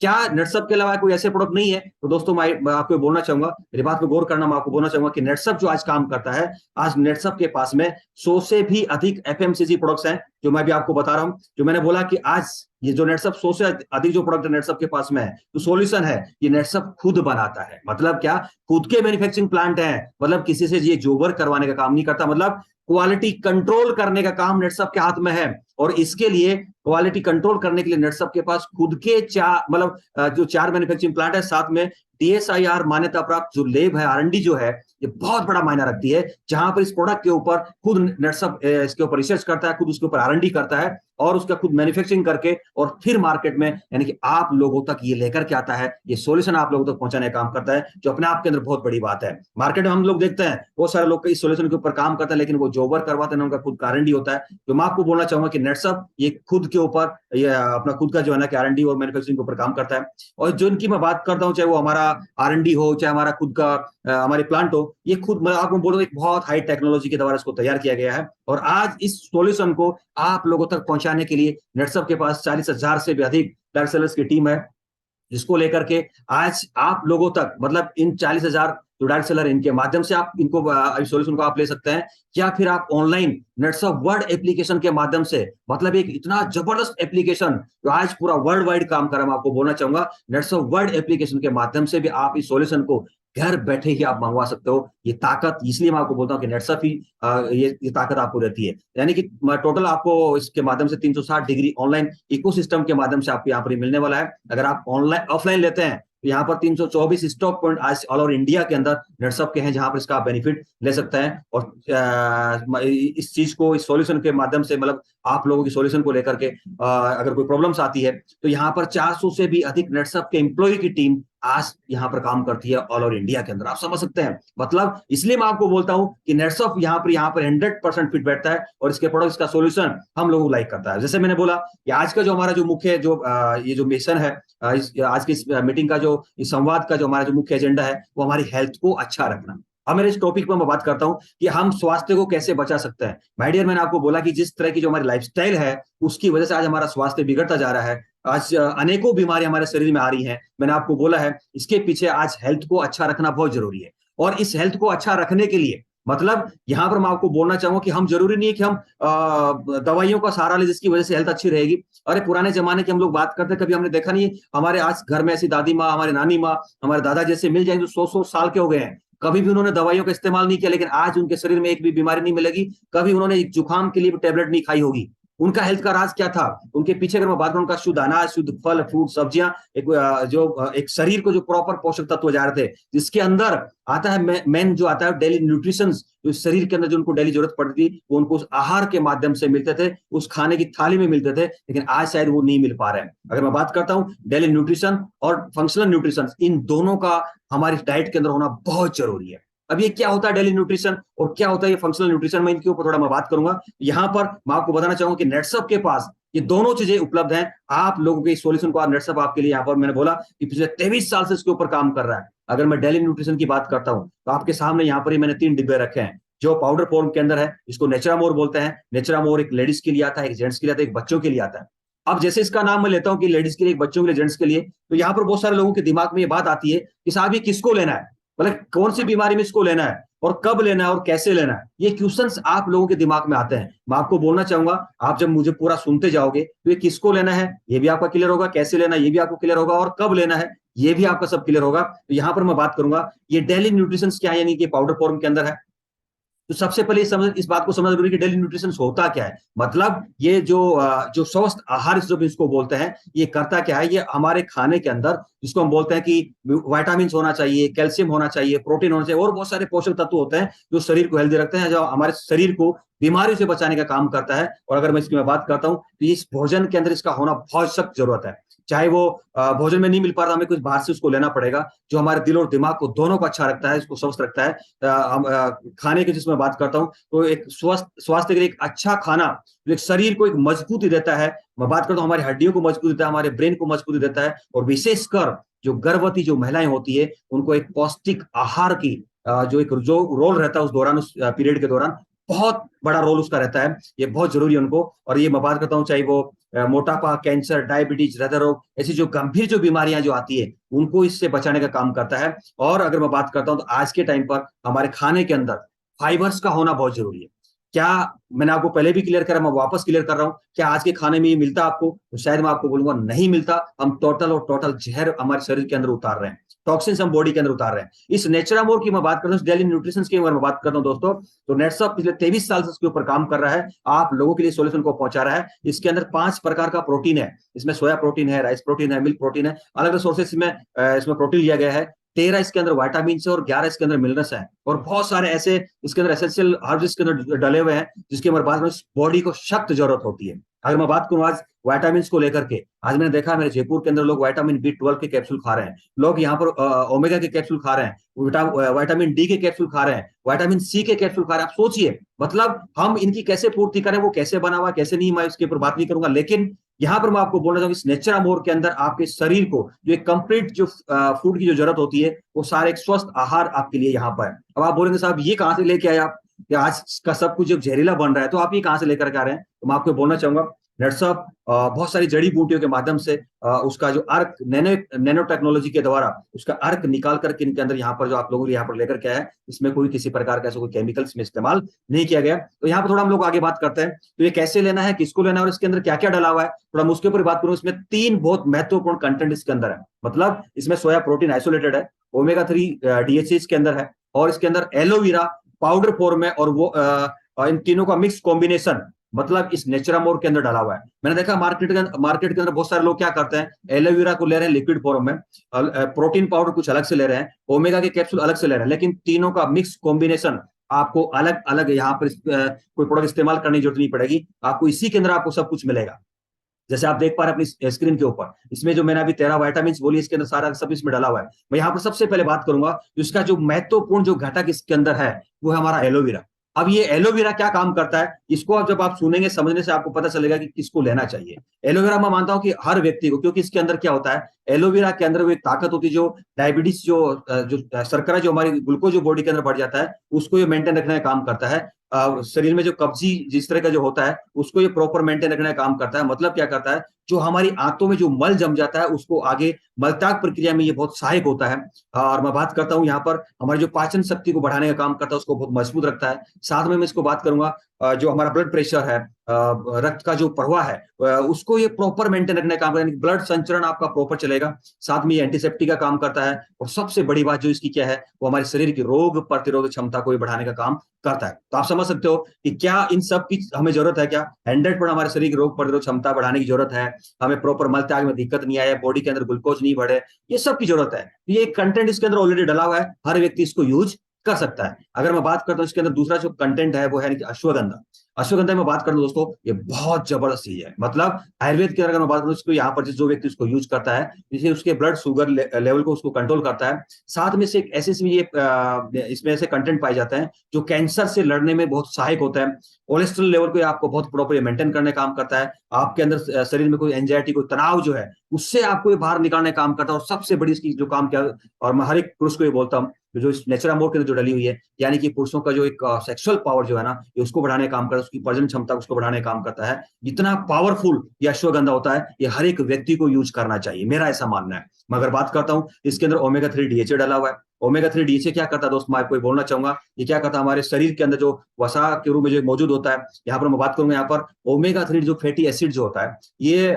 क्या नेटसअप के अलावा कोई ऐसे प्रोडक्ट नहीं है? तो दोस्तों मैं आपको बोलना चाहूंगा, मेरी बात पे गौर करना, मैं आपको बोलना चाहूंगा कि नेटसअप जो आज काम करता है, आज नेटसअप के पास में 100 से भी अधिक एफएमसीजी प्रोडक्ट्स हैं, जो मैं भी आपको बता रहा हूं। जो मैंने बोला कि आज ये जो नेटसअप 100 से अधिक जो प्रोडक्ट नेटसअप के पास में है, तो सॉल्यूशन है ये नेटसअप खुद बनाता है। मतलब क्या, खुद के मैन्युफैक्चरिंग प्लांट है, मतलब किसी से ये जोबर करवाने का काम नहीं करता, मतलब क्वालिटी कंट्रोल करने का काम नेटसअप के हाथ में है। और इसके लिए क्वालिटी कंट्रोल करने के लिए नेटसअप के पास खुद के जो 4 मैन्युफैक्चरिंग प्लांट है, साथ में डीएसआईआर मान्यता प्राप्त जो लैब है, आरएनडी जो है, ये बहुत बड़ा मायना रखती है, जहां पर इस प्रोडक्ट के ऊपर खुद नेटसअप इसके ऊपर रिसर्च करता है, खुद उसके ऊपर आरएनडी करता है, और उसका खुद मैन्युफैक्चरिंग करके और फिर मार्केट में, यानी कि आप लोगों तक ये लेकर के आता है, ये सॉल्यूशन आप लोगों तक पहुंचाने का काम करता है, जो अपने आप के अंदर बहुत बड़ी बात है। मार्केट में हम लोग देखते हैं बहुत सारे लोग इस सॉल्यूशन के ऊपर काम करते हैं, लेकिन वो जोबर करवाते हैं, उनका खुद का आरएनडी होता है। तो मैं आपको बोलना चाहूंगा कि नेटसअप ये खुद के ऊपर, ये अपना खुद का जो है ना कि आरएनडी और मैन्युफैक्चरिंग के ऊपर काम करता है। और जो इनकी मैं बात करता हूँ, चाहे वो हमारा आरएनडी हो, चाहे हमारा खुद का हमारे प्लांट हो, ये खुद, मैं आपको बोल रहा हूँ, एक बहुत हाई टेक्नोलॉजी के द्वारा इसको तैयार किया गया है। और आज इस सॉल्यूशन को आप लोगों तक पहुंचाने के लिए नेटसअप के पास 40,000 से भी अधिक डायरेक्ट सेलर्स की टीम है, जिसको लेकर के आज आप लोगों तक, मतलब इन 40,000 जो डायरेक्ट सेलर, इनके माध्यम से आप इनको सॉल्यूशन को आप ले सकते हैं, या फिर आप ऑनलाइन नेट्सअप वर्ड एप्लीकेशन के माध्यम से, मतलब एक इतना जबरदस्त एप्लीकेशन जो आज पूरा वर्ल्ड वाइड काम कर रहा है, मैं आपको बोलना चाहूंगा नेट्सअप वर्ड एप्लीकेशन के माध्यम से भी आप इस सॉल्यूशन को घर बैठे ही आप मंगवा सकते हो। ये ताकत इसलिए मैं आपको बोलता हूँ कि नेट्सअप ही ये ताकत आपको देती है, यानी कि टोटल आपको इसके माध्यम से 360 डिग्री ऑनलाइन इकोसिस्टम के माध्यम से आपको यहाँ पर मिलने वाला है। अगर आप ऑनलाइन ऑफलाइन लेते हैं तो यहाँ पर 324 स्टॉक पॉइंट आज ऑल ओवर इंडिया के अंदर नेट्सअप के हैं, जहां पर इसका बेनिफिट ले सकता है। और इस चीज को, इस सॉल्यूशन के माध्यम से, मतलब आप लोगों की सॉल्यूशन को लेकर के अगर कोई प्रॉब्लम्स आती है तो यहाँ पर 400 से भी अधिक नेट्सअप के एम्प्लॉय की टीम आज यहाँ पर काम करती है ऑल ओवर इंडिया के अंदर। आप समझ सकते हैं, मतलब इसलिए मैं आपको बोलता हूं कि नेट्सअप यहाँ पर 100% फिट बैठता है और इसके प्रोडक्ट्स का सॉल्यूशन हम लोगों को लाइक करता है। जैसे मैंने बोला कि आज का जो हमारा जो मुख्य जो ये जो मिशन है, आज की इस मीटिंग का जो इस संवाद का जो हमारा जो मुख्य एजेंडा है वो हमारी हेल्थ को अच्छा रखना। अब मेरे इस टॉपिक पर मैं बात करता हूं कि हम स्वास्थ्य को कैसे बचा सकते हैं। माय डियर, मैंने आपको बोला कि जिस तरह की जो हमारी लाइफस्टाइल है उसकी वजह से आज हमारा स्वास्थ्य बिगड़ता जा रहा है। आज अनेकों बीमारियां हमारे शरीर में आ रही हैं। मैंने आपको बोला है इसके पीछे आज हेल्थ को अच्छा रखना बहुत जरूरी है। और इस हेल्थ को अच्छा रखने के लिए, मतलब यहां पर मैं आपको बोलना चाहूंगा कि हम जरूरी नहीं है कि हम दवाइयों का सहारा ले जिसकी वजह से हेल्थ अच्छी रहेगी। अरे पुराने जमाने की हम लोग बात करते हैं, कभी हमने देखा नहीं है हमारे आज घर में ऐसी दादी माँ, हमारे नानी माँ, हमारे दादा जैसे मिल जाएंगे जो 100 साल के हो गए हैं, कभी भी उन्होंने दवाइयों का इस्तेमाल नहीं किया, लेकिन आज उनके शरीर में एक भी बीमारी नहीं मिलेगी। कभी उन्होंने जुकाम के लिए भी टेबलेट नहीं खाई होगी। उनका हेल्थ का राज क्या था? उनके पीछे अगर मैं बात करूं, उनका शुद्ध अनाज, शुद्ध फल, फ्रूट, सब्जियां, एक शरीर को जो प्रॉपर पोषक तत्व जा रहे थे, जिसके अंदर आता है मेन जो आता है डेली न्यूट्रिशन, जो शरीर के अंदर जो उनको डेली जरूरत पड़ती थी वो उनको उस आहार के माध्यम से मिलते थे, उस खाने की थाली में मिलते थे, लेकिन आज शायद वो नहीं मिल पा रहे हैं। अगर मैं बात करता हूं डेली न्यूट्रिशन और फंक्शनल न्यूट्रिशन, इन दोनों का हमारी डाइट के अंदर होना बहुत जरूरी है। अब ये क्या होता है डेली न्यूट्रिशन और क्या होता है ये फंक्शनल न्यूट्रिशन, मैं इनके ऊपर थोड़ा मैं बात करूंगा। यहाँ पर मैं आपको बताना चाहूंगा कि नेट्सअप के पास ये दोनों चीजें उपलब्ध हैं। आप लोगों के सॉल्यूशन को नेट्सअप आपके लिए यहाँ पर, मैंने बोला कि पिछले 23 साल से इसके ऊपर काम कर रहा है। अगर मैं डेली न्यूट्रिशन की बात करता हूं तो आपके सामने यहाँ पर ही मैंने 3 डिब्बे रखे हैं जो पाउडर फॉर्म के अंदर है। इसको नेचुरामोर बोलते हैं। नेचुरामोर एक लेडीज के लिए आता है, एक जेंट्स के लिए आता है, एक बच्चों के लिए आता है। अब जैसे इसका नाम मैं लेता हूं कि लेडीज के लिए, एक बच्चों के लिए, जेंट्स के लिए, तो यहाँ पर बहुत सारे लोगों के दिमाग में ये बात आती है कि साहब ये किसको लेना है, मतलब कौन सी बीमारी में इसको लेना है और कब लेना है और कैसे लेना है, ये क्वेश्चंस आप लोगों के दिमाग में आते हैं। मैं आपको बोलना चाहूंगा, आप जब मुझे पूरा सुनते जाओगे तो ये किसको लेना है ये भी आपका क्लियर होगा, कैसे लेना है ये भी आपको क्लियर होगा, और कब लेना है ये भी आपका सब क्लियर होगा। तो यहां पर मैं बात करूंगा ये डेली न्यूट्रिशन क्या है, यानी कि पाउडर फॉर्म के अंदर है। तो सबसे पहले इस बात को समझना जरूरी है कि डेली न्यूट्रिशन होता क्या है। मतलब ये जो स्वस्थ आहार जो इसको बोलते हैं, ये करता क्या है, ये हमारे खाने के अंदर जिसको हम बोलते हैं कि विटामिन होना चाहिए, कैल्शियम होना चाहिए, प्रोटीन होना चाहिए और बहुत सारे पोषक तत्व होते हैं जो शरीर को हेल्दी रखते हैं, जो हमारे शरीर को बीमारियों से बचाने का काम करता है। और अगर मैं इसकी बात करता हूं तो इस भोजन के अंदर इसका होना बहुत सख्त जरूरत है। चाहे वो भोजन में नहीं मिल पा रहा, हमें कुछ बाहर से उसको लेना पड़ेगा जो हमारे दिल और दिमाग को दोनों को अच्छा रखता है, इसको स्वस्थ रखता है। खाने की जिसमें बात करता हूं तो एक स्वास्थ्य के लिए एक अच्छा खाना जो एक शरीर को एक मजबूती देता है। मैं बात करता हूं हमारी हड्डियों को मजबूती देता है, हमारे ब्रेन को मजबूती देता है, और विशेषकर जो गर्भवती जो महिलाएं होती है उनको एक पौष्टिक आहार की जो रोल रहता है उस दौरान, उस पीरियड के दौरान बहुत बड़ा रोल उसका रहता है। ये बहुत जरूरी है उनको। और ये मैं बात करता हूँ चाहे वो मोटापा, कैंसर, डायबिटीज, हृदय रोग, ऐसी जो गंभीर जो बीमारियां जो आती है उनको इससे बचाने का काम करता है। और अगर मैं बात करता हूं तो आज के टाइम पर हमारे खाने के अंदर फाइबर्स का होना बहुत जरूरी है। क्या मैंने आपको पहले भी क्लियर करा, मैं वापस क्लियर कर रहा हूं, क्या आज के खाने में ये मिलता आपको? तो शायद मैं आपको बोलूंगा नहीं मिलता। हम टोटल जहर हमारे शरीर के अंदर उतार रहे हैं, टॉक्सिन्स हम बॉडी के अंदर उतार रहे हैं। इस नेचुरामोर की मैं बात करता हूँ, डेली न्यूट्रिशन की मैं बात करता हूँ दोस्तों, तो नेट्सअप पिछले 23 साल से इसके ऊपर काम कर रहा है, आप लोगों के लिए सॉल्यूशन को पहुंचा रहा है। इसके अंदर 5 प्रकार का प्रोटीन है। इसमें सोया प्रोटीन है, राइस प्रोटीन है, मिल्क प्रोटीन है, अलग अलग सोर्सेस में इसमें प्रोटीन लिया गया है। 13 इसके अंदर विटामिन है और 11 इसके अंदर मिनरल्स है, और बहुत सारे ऐसे इसके अंदर एसेंशियल हर्ब्स इसके अंदर डले हुए हैं जिसकी हमारे बाद में बॉडी को सख्त जरूरत होती है। अगर मैं बात करूं आज विटामिन को लेकर के, आज मैंने देखा मेरे जयपुर के अंदर लोग विटामिन B12 के कैप्सूल खा रहे हैं, लोग यहाँ पर ओमेगा के कैप्सूल खा रहे हैं, विटामिन D के कैप्सूल खा रहे हैं, विटामिन C के कैप्सूल खा रहे हैं। आप सोचिए, मतलब हम इनकी कैसे पूर्ति करें, वो कैसे बना हुआ कैसे नहीं, मैं इसके ऊपर बात नहीं करूंगा। लेकिन यहाँ पर मैं आपको बोलना चाहूंगा इस नेचुरामोर के अंदर आपके शरीर को जो एक कंप्लीट जो फूड की जो जरूरत होती है वो सारे एक स्वस्थ आहार आपके लिए यहाँ पर है। अब आप बोलेंगे साहब ये कहाँ से लेके आए आप, आज का सब कुछ जब जहरीला बन रहा है तो आप ये कहाँ से लेकर के आ रहे हैं? तो मैं आपको बोलना चाहूंगा नट्सअप बहुत सारी जड़ी बूटियों के माध्यम से उसका जो अर्क नैनो टेक्नोलॉजी के द्वारा उसका अर्क निकाल करके इनके अंदर यहाँ पर जो आप लोगों को यहाँ पर लेकर के आया है, इसमें कोई किसी प्रकार का ऐसा कोई केमिकल्स में इस्तेमाल नहीं किया गया। तो यहाँ पर थोड़ा हम लोग आगे बात करते हैं, तो ये कैसे लेना है, किसको लेना है और इसके अंदर क्या क्या डाला हुआ है, थोड़ा हम उसके ऊपर बात करूँ। इसमें 3 बहुत महत्वपूर्ण कंटेंट इसके अंदर है। मतलब इसमें सोया प्रोटीन आइसोलेटेड है, ओमेगा 3 DHA इसके अंदर है, और इसके अंदर एलोवेरा पाउडर फॉर्म में, और वो इन तीनों का मिक्स कॉम्बिनेशन मतलब इस नेचुरामोर के अंदर डाला हुआ है। मैंने देखा मार्केट के अंदर बहुत सारे लोग क्या करते हैं, एलोवेरा को ले रहे हैं लिक्विड फॉर्म में, प्रोटीन पाउडर कुछ अलग से ले रहे हैं, ओमेगा के कैप्सूल अलग से ले रहे हैं, लेकिन तीनों का मिक्स कॉम्बिनेशन आपको अलग अलग यहाँ पर कोई प्रोडक्ट इस्तेमाल करने की जरूरत नहीं पड़ेगी, आपको इसी के अंदर आपको सब कुछ मिलेगा। जैसे आप देख पा रहे हैं अपनी स्क्रीन के ऊपर, इसमें जो मैंने अभी 13 वाइटामिन बोली, इसके अंदर सारा सब इसमें डाला हुआ है। मैं यहाँ पर सबसे पहले बात करूंगा, इसका जो महत्वपूर्ण जो घटक इसके अंदर है वो है हमारा एलोवेरा। अब ये एलोवेरा क्या काम करता है, इसको आप जब आप सुनेंगे समझने से आपको पता चलेगा कि किसको लेना चाहिए। एलोवेरा मैं मानता हूं कि हर व्यक्ति को, क्योंकि इसके अंदर क्या होता है, एलोवेरा के अंदर वो एक ताकत होती है जो डायबिटीज जो शर्करा जो हमारी ग्लूकोज जो बॉडी के अंदर बढ़ जाता है उसको ये मेंटेन रखने का काम करता है। शरीर में जो कब्जी जिस तरह का जो होता है उसको ये प्रॉपर मेंटेन रखने का काम करता है। मतलब क्या करता है, जो हमारी आंतों में जो मल जम जाता है उसको आगे मलत्याग प्रक्रिया में ये बहुत सहायक होता है। और मैं बात करता हूँ यहाँ पर हमारी जो पाचन शक्ति को बढ़ाने का काम करता है, उसको बहुत मजबूत रखता है। साथ में मैं इसको बात करूंगा जो हमारा ब्लड प्रेशर है, रक्त का जो प्रवाह है, उसको ये प्रॉपर मेंटेन रखने का काम करता है, ब्लड संचरण आपका प्रॉपर चलेगा। साथ में ये एंटीसेप्टिक का काम करता है, और सबसे बड़ी बात जो इसकी क्या है, वो हमारे शरीर की रोग प्रतिरोधक क्षमता को भी बढ़ाने का काम करता है। तो आप समझ सकते हो कि क्या इन सब की हमें जरूरत है, क्या 100% हमारे शरीर की रोग प्रतिरोधक क्षमता बढ़ाने की जरूरत है, हमें प्रॉपर मल त्याग में दिक्कत नहीं आए, बॉडी के अंदर ग्लूकोज नहीं बढ़े, ये सब की जरूरत है। ये कंटेंट इसके अंदर ऑलरेडी डला हुआ है, हर व्यक्ति इसको यूज कर सकता है। अगर मैं बात करता हूँ इसके अंदर दूसरा जो कंटेंट है वो है अश्वगंधा। अश्वगंधा में बात करूं दोस्तों, ये बहुत जबरदस्त चीज है। मतलब आयुर्वेद के अगर मैं बात करूं, इसको यहाँ पर जो व्यक्ति इसको यूज करता है, जैसे उसके ब्लड शुगर लेवल को उसको कंट्रोल करता है। साथ में से एक ऐसे इसमें ऐसे कंटेंट पाए जाते हैं जो कैंसर से लड़ने में बहुत सहायक होता है। कोलेस्ट्रॉल लेवल को आपको बहुत प्रॉपर मेंटेन करने का काम करता है। आपके अंदर शरीर में कोई एंजाइटी कोई तनाव जो है उससे आपको ये बाहर निकालने का काम करता है। और सबसे बड़ी इसकी जो काम क्या, और मैं हर एक पुरुष को ये बोलता हूँ, जो इस नेचुरामोर के अंदर जो डली हुई है, यानी कि पुरुषों का जो एक सेक्सुअल पावर जो है ना, ये उसको बढ़ाने का काम करता है, उसकी प्रजनन क्षमता उसको बढ़ाने का काम करता है। जितना पावरफुल ये अश्वगंधा होता है, ये हर एक व्यक्ति को यूज करना चाहिए, मेरा ऐसा मानना है। मैं अगर बात करता हूँ, इसके अंदर ओमेगा 3 DHA डाला हुआ है। ओमेगा 3 DHA क्या करता है दोस्त, मैं आपको बोलना चाहूंगा, ये क्या करता है, हमारे शरीर के अंदर जो वसा के रूप में जो मौजूद होता है, यहाँ पर मैं बात करूंगा, यहाँ पर ओमेगा 3 जो फैटी एसिड जो होता है, ये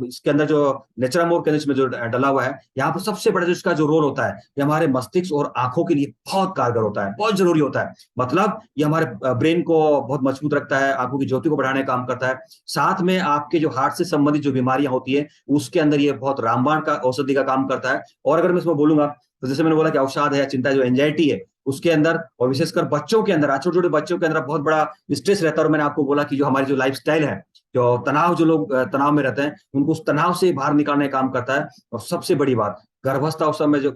इसके अंदर जो नेचुरामोर के अंदर जो डला हुआ है, यहाँ पर सबसे बड़ा जो इसका जो रोल होता है, ये हमारे मस्तिष्क और आंखों के लिए बहुत कारगर होता है, बहुत जरूरी होता है। मतलब ये हमारे ब्रेन को बहुत मजबूत रखता है, आंखों की ज्योति को बढ़ाने का काम करता है। साथ में आपके जो हार्ट से संबंधित जो बीमारियां होती है उसके अंदर ये बहुत रामबाण का औषधि का काम करता है। और अगर मैं इसमें बोलूंगा, तो जैसे मैंने बोला कि अवसाद है, चिंता, जो एंजाइटी है उसके अंदर, और विशेषकर बच्चों के अंदर, छोटे छोटे बच्चों के अंदर बहुत बड़ा स्ट्रेस रहता है। और मैंने आपको बोला कि जो हमारी जो लाइफस्टाइल है, जो तनाव, जो लोग तनाव में रहते हैं, उनको उस तनाव से बाहर निकालने का काम करता है। और सबसे बड़ी बात, गर्भावस्था उस समय जो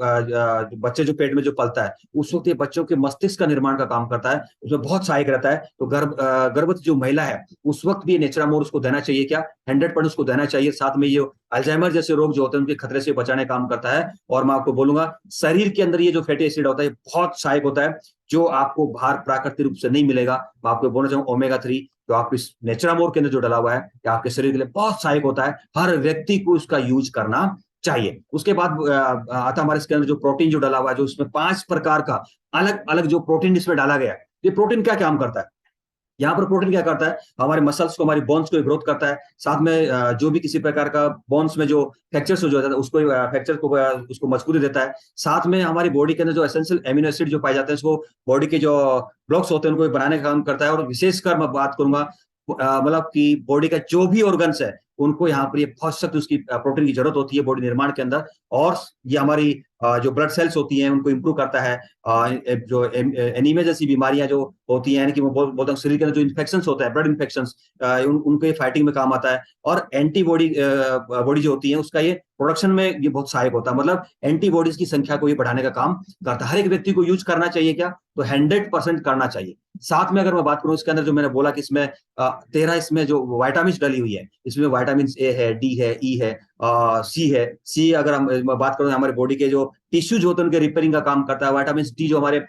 बच्चे जो पेट में जो पलता है, उस वक्त ये बच्चों के मस्तिष्क का निर्माण का काम करता है, उसमें बहुत सहायक रहता है। तो गर्भवती जो महिला है उस वक्त भी नेचुरामोर उसको देना चाहिए, क्या 100% उसको देना चाहिए। साथ में ये अल्जाइमर जैसे रोग जो होते हैं उनके खतरे से बचाने का काम करता है। और मैं आपको बोलूंगा, शरीर के अंदर ये जो फैटी एसिड होता है बहुत सहायक होता है, जो आपको बाहर प्राकृतिक रूप से नहीं मिलेगा। मैं आपको बोलना चाहूंगा ओमेगा 3 तो आप इस नेचुरामोर के अंदर जो डला हुआ है, कि आपके शरीर के लिए बहुत सहायक होता है, हर व्यक्ति को इसका यूज करना चाहिए। उसके बाद आता हमारे इसके अंदर जो प्रोटीन जो डला हुआ है, जो इसमें 5 प्रकार का अलग अलग जो प्रोटीन इसमें डाला गया है। ये प्रोटीन क्या काम करता है, यहाँ पर प्रोटीन क्या करता है, हमारे मसल्स को, हमारी बोन्स को ग्रोथ करता है। साथ में जो भी किसी प्रकार का बोन्स में जो फ्रैक्चर्स हो जाता है उसको फ्रैक्चर को उसको मजबूती देता है। साथ में हमारी बॉडी के अंदर जो एसेंशियल एमिनो एसिड जो पाए जाते हैं, उसको बॉडी के जो ब्लॉक्स होते हैं उनको बनाने का काम करता है। और विशेषकर मैं बात करूंगा, मतलब कि बॉडी का जो भी ऑर्गन्स है उनको यहाँ पर ये बहुत सख्त उसकी प्रोटीन की जरूरत होती है बॉडी निर्माण के अंदर। और ये हमारी जो ब्लड सेल्स होती हैं उनको इंप्रूव करता है। जो एनीमिया जैसी बीमारियां जो होती हैं, यानी कि मैं बोलता हूँ शरीर के अंदर जो इन्फेक्शन होता है, ब्लड इन्फेक्शन, उनको फाइटिंग में काम आता है। और एंटीबॉडी बॉडी जो होती है उसका ये प्रोडक्शन में ये बहुत सहायक होता है। मतलब एंटीबॉडीज की संख्या को ये बढ़ाने का काम करता है। हर एक व्यक्ति को यूज करना चाहिए, क्या तो 100% करना चाहिए। साथ में अगर मैं बात करूं, इसके अंदर जो मैंने बोला कि इसमें 13 इसमें जो वाइटामिन डली हुई है, इसमें वाइटामिन A है, D है, E है, सी है। सी अगर हम बात करें हमारे बॉडी के जो टिश्यूज होते हैं उनके रिपेयरिंग का काम करता है। विटामिन डी जो हमारे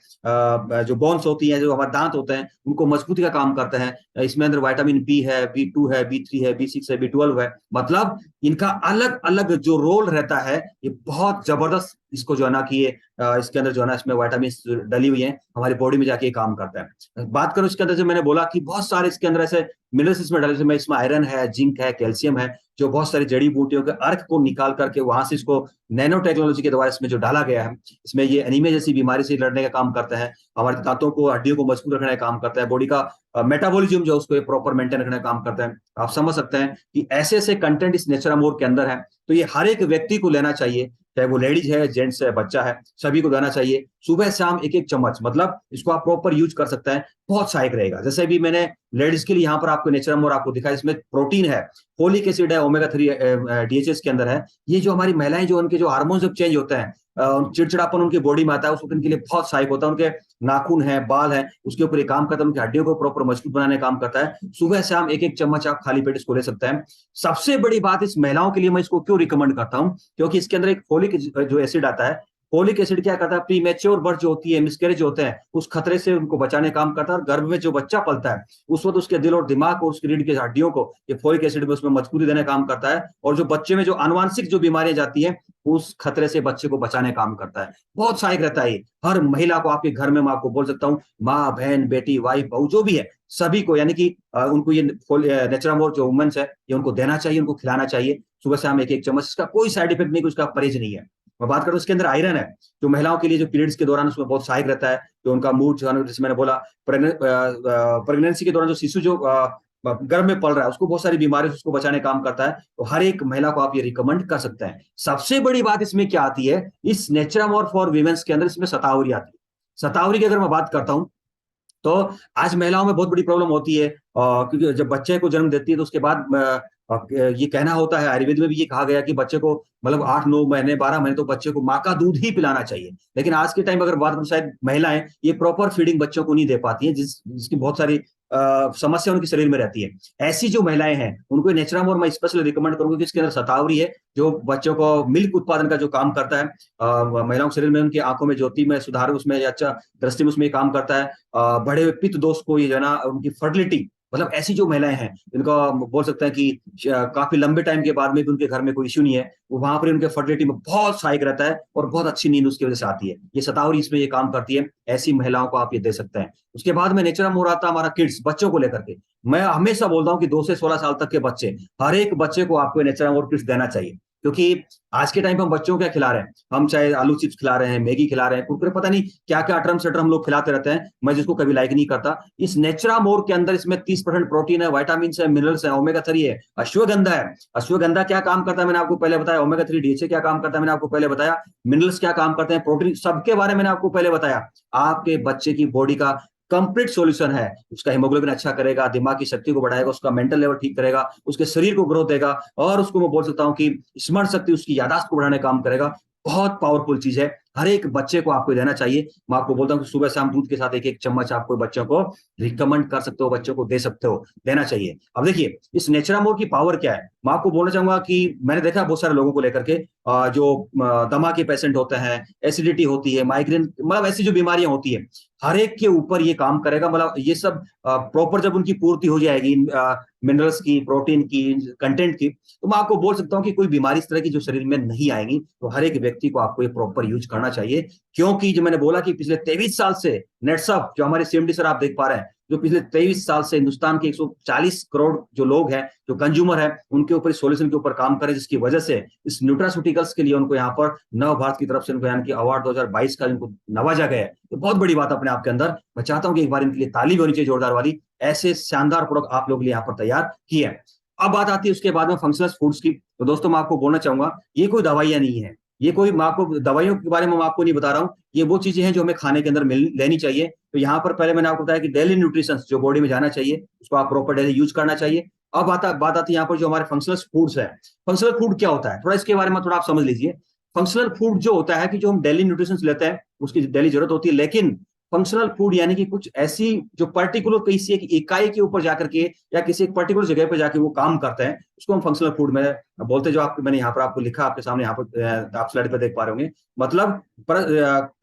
जो बोन्स होती हैं, जो हमारे दांत होते हैं, उनको मजबूती का काम करते हैं। इसमें अंदर विटामिन बी है, बी 2 है, बी 3 है, बी 6 है, बी 12 है। मतलब इनका अलग अलग जो रोल रहता है, ये बहुत जबरदस्त इसको जो है ना कि ये इसके अंदर जो है ना इसमें विटामिन डली हुई है, हमारी बॉडी में जाके ये काम करता है। बात करो इसके अंदर, जो मैंने बोला कि बहुत सारे इसके अंदर ऐसे मिनरल्स इसमें डाले, इसमें आयरन है, जिंक है, कैल्शियम है, जो बहुत सारी जड़ी बूटियों के अर्क को निकाल करके वहां से इसको नैनो टेक्नोलॉजी के द्वारा इसमें जो डाला गया है, इसमें ये एनीमिया जैसी बीमारी से लड़ने का काम करता है, हमारे दांतों को, हड्डियों को मजबूत रखने का काम करता है, बॉडी का मेटाबॉलिज्म जो उसको प्रॉपर मेंटेन रखने का काम करता है। आप समझ सकते हैं कि ऐसे ऐसे कंटेंट इस नेचुरामोर के अंदर है। तो ये हर एक व्यक्ति को लेना चाहिए, चाहे वो लेडीज है, जेंट्स है, बच्चा है, सभी को देना चाहिए सुबह शाम एक एक चम्मच। मतलब इसको आप प्रॉपर यूज कर सकते हैं, बहुत सहायक रहेगा। जैसे भी मैंने लेडीज के लिए यहाँ पर आपको नेचुरामोर आपको दिखा, इसमें प्रोटीन है, फोलिक एसिड है, ओमेगा 3 डीएचएस के अंदर है। ये जो हमारी महिलाएं जो उनके जो हार्मोन्स जब चेंज होते हैं, चिड़चिड़ापन उनकी बॉडी में आता है, उस वक्त उनके लिए बहुत सहायक होता है। उनके नाखून है, बाल है, उसके ऊपर ये काम करता है, उनकी हड्डियों को प्रॉपर मजबूत बनाने का काम करता है। सुबह शाम एक एक चम्मच आप खाली पेट इसको ले सकते हैं। सबसे बड़ी बात इस महिलाओं के लिए मैं इसको क्यों रिकमेंड करता हूं, क्योंकि इसके अंदर एक फोलिक जो एसिड आता है, फोलिक एसिड क्या करता है, प्रीमेच्योर बर्थ जो होती है, मिसकैरेज होते हैं, उस खतरे से उनको बचाने का काम करता है। और गर्भ में जो बच्चा पलता है उस वक्त उसके दिल और दिमाग और उसकी रीढ़ की हड्डियों को ये फोलिक एसिड में उसमें मजबूती देने का काम करता है। और जो बच्चे में जो आनुवांशिक जो बीमारियां जाती हैं, उस खतरे से बच्चे को बचाने का काम करता है। बहुत सहायक रहता है ये हर महिला को। आपके घर में मैं आपको बोल सकता हूँ, माँ, बहन, बेटी, वाइफ, बहू जो भी है, सभी को, यानी कि उनको ये नेचुरामोर जो वुमेन्स है, ये उनको देना चाहिए, उनको खिलाना चाहिए सुबह शाम एक एक चम्मच। इसका कोई साइड इफेक्ट नहीं, उसका परहेज नहीं है। मैं बात करूं, इसके अंदर आयरन है, जो महिलाओं के लिए जो पीरियड्स के दौरान उसमें बहुत सहायक रहता है। जो उनका मूड जो है, जैसे मैंने बोला, प्रेगनेंसी के दौरान जो शिशु जो गर्भ में पल रहा है, उसको बहुत सारी बीमारियों से उसको बचाने का काम करता है। तो हर एक महिला को आप ये रिकमेंड कर सकते हैं। सबसे बड़ी बात इसमें क्या आती है, इस नेचुरामोर फॉर वीमेंस के अंदर इसमें शतावरी आती है। शतावरी की अगर मैं बात करता हूं, तो आज महिलाओं में बहुत बड़ी प्रॉब्लम होती है, क्योंकि जब बच्चे को जन्म देती है तो उसके बाद ये कहना होता है, आयुर्वेद में भी ये कहा गया कि बच्चे को मतलब 8-9 महीने 12 महीने तो बच्चे को माँ का दूध ही पिलाना चाहिए। लेकिन आज के टाइम अगर बात करूं, शायद महिलाएं ये प्रॉपर फीडिंग बच्चों को नहीं दे पाती हैं, जिसकी बहुत सारी समस्या उनके शरीर में रहती है। ऐसी जो महिलाएं हैं उनको नेचुरामोर मैं स्पेशली रिकमेंड करूंगा, कि इसके अंदर शतावरी है, जो बच्चों को मिल्क उत्पादन का जो काम करता है, महिलाओं के शरीर में उनकी आंखों में ज्योति में सुधार, उसमें अच्छा दृष्टि में उसमें ये काम करता है। बढ़े हुए पित्त दोष को ये जो है ना, उनकी फर्टिलिटी, मतलब ऐसी जो महिलाएं हैं जिनको बोल सकते हैं कि काफी लंबे टाइम के बाद में भी उनके घर में कोई इश्यू नहीं है, वो वहां पर उनके फर्टिलिटी में बहुत सहायक रहता है और बहुत अच्छी नींद उसकी वजह से आती है। ये शतावरी इसमें ये काम करती है। ऐसी महिलाओं को आप ये दे सकते हैं। उसके बाद में नेचुरामोर आता है हमारा किड्स, बच्चों को लेकर के। मैं हमेशा बोलता हूँ कि 2 से 16 साल तक के बच्चे, हर एक बच्चे को आपको नेचुरामोर किड्स देना चाहिए। क्योंकि आज के टाइम पे हम बच्चों को क्या खिला रहे हैं, हम चाहे आलू चिप्स खिला रहे हैं, मैगी खिला रहे हैं, कुरकुरे, पता नहीं क्या क्या अटरम सटरम हम लोग खिलाते रहते हैं, मैं जिसको कभी लाइक नहीं करता। इस नेचुरामोर के अंदर इसमें 30% प्रोटीन है, विटामिन है, मिनरल्स है, ओमेगा 3 है, अश्वगंधा है। अश्वगंधा क्या काम करता है मैंने आपको पहले बताया, ओमेगा 3 डीएचए क्या काम करता है मैंने आपको पहले बताया, मिनरल्स क्या काम करते हैं, प्रोटीन सबके बारे में मैंने आपको पहले बताया। आपके बच्चे की बॉडी का कंप्लीट सॉल्यूशन है। उसका हीमोग्लोबिन अच्छा करेगा, दिमाग की शक्ति को बढ़ाएगा, उसका मेंटल लेवल ठीक करेगा, उसके शरीर को ग्रोथ देगा, और उसको मैं बोल सकता हूं कि स्मरण शक्ति, उसकी यादाश्त को बढ़ाने का काम करेगा। बहुत पावरफुल चीज है, हर एक बच्चे को आपको देना चाहिए। मैं आपको बोलता हूँ कि सुबह शाम दूध के साथ एक एक चम्मच आपको बच्चों को रिकमेंड कर सकते हो, बच्चों को दे सकते हो, देना चाहिए। अब देखिए इस नेचुरामोर की पावर क्या है, मैं आपको बोलना चाहूंगा कि मैंने देखा बहुत सारे लोगों को लेकर के, जो दमा के पेशेंट होते हैं, एसिडिटी होती है, माइग्रेन, मतलब ऐसी जो बीमारियां होती है, हर एक के ऊपर ये काम करेगा। मतलब ये सब प्रॉपर जब उनकी पूर्ति हो जाएगी मिनरल्स की, प्रोटीन की, कंटेंट की, तो मैं आपको बोल सकता हूँ कि कोई बीमारी इस तरह की जो शरीर में नहीं आएगी। तो हर एक व्यक्ति को आपको ये प्रॉपर यूज करना चाहिए। क्योंकि जो मैंने बोला कि पिछले 23 साल से नेटसअप जो हमारे सीएमडी सर आप देख पा रहे हैं, जो पिछले 23 साल से हिंदुस्तान के 140 करोड़ जो लोग हैं, जो कंज्यूमर है, उनके ऊपर सॉल्यूशन के ऊपर काम करें, जिसकी वजह से इस न्यूट्रास्यूटिकल्स के लिए उनको यहाँ पर नव भारत की तरफ से उनको यानी कि अवार्ड 2022 का इनको नवाजा गया है। तो बहुत बड़ी बात अपने आपके अंदर। मैं चाहता हूं कि एक बार इनके लिए ताली भी होनी चाहिए जोरदार वाली। ऐसे शानदार प्रोडक्ट आप लोग यहाँ पर तैयार किए हैं। अब बात आती है उसके बाद में फंक्शनल फूड्स की। तो दोस्तों मैं आपको बोलना चाहूंगा, ये कोई दवाइयां नहीं है, ये कोई, मैं आपको दवाइयों के बारे में मैं आपको नहीं बता रहा हूँ, ये वो चीजें हैं जो हमें खाने के अंदर लेनी चाहिए। तो यहाँ पर पहले मैंने आपको बताया कि डेली न्यूट्रिशन जो बॉडी में जाना चाहिए, उसको आप प्रॉपर डेली यूज करना चाहिए। अब बात आती है यहाँ पर जो हमारे फंक्शनल फूड्स है। फंक्शनल फूड क्या होता है, थोड़ा इसके बारे में थोड़ा आप समझ लीजिए। फंक्शनल फूड जो होता है कि जो हम डेली न्यूट्रिशन लेते हैं, उसकी डेली जरूरत होती है, लेकिन फंक्शनल फूड यानी कि कुछ ऐसी जो पर्टिकुलर किसी एक इकाई के ऊपर जाकर के या किसी एक पर्टिकुलर जगह पर जाके वो काम करते हैं, उसको हम फंक्शनल फूड में बोलते हैं। जो मैंने यहाँ पर आपको लिखा, आपके सामने यहाँ पर आप स्लाइड पर देख पा रहे होंगे। मतलब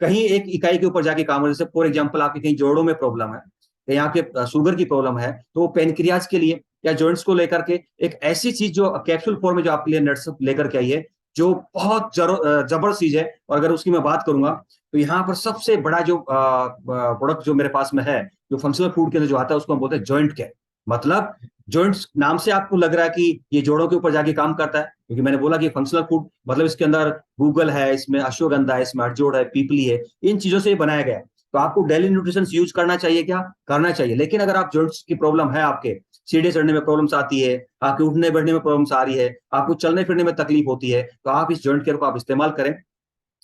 कहीं एक इकाई के ऊपर जाके काम हो, जैसे फॉर एग्जाम्पल आपके कहीं जोड़ों में प्रॉब्लम है, कहीं आपके शुगर की प्रॉब्लम है, तो वो पेनक्रियाज के लिए या जॉइंट्स को लेकर के एक ऐसी चीज जो कैप्सूल फॉर्म में जो आपके लिए नट्स लेकर के आई है, जो बहुत जबरदस्त चीज है। और अगर उसकी मैं बात करूंगा तो यहाँ पर सबसे बड़ा जो प्रोडक्ट जो मेरे पास में है, जो फंक्शनल फूड के अंदर जो आता है, उसको हम बोलते हैं जॉइंट केयर। मतलब जॉइंट्स नाम से आपको लग रहा है कि ये जोड़ों के ऊपर जाके काम करता है, क्योंकि मैंने बोला कि फंक्शनल फूड मतलब इसके अंदर गूगल है, इसमें अश्वगंधा है, इसमें अड़जोड़ है, पीपली है, इन चीजों से ये बनाया गया है। तो आपको डेली न्यूट्रिशन यूज करना चाहिए, क्या करना चाहिए। लेकिन अगर आप जॉइंट्स की प्रॉब्लम है, आपके सीढ़ी चढ़ने में प्रॉब्लम्स आती है, आपके उठने बैठने में प्रॉब्लम्स आ रही है, आपको चलने फिरने में तकलीफ होती है, तो आप इस जॉइंट केयर को आप इस्तेमाल करें।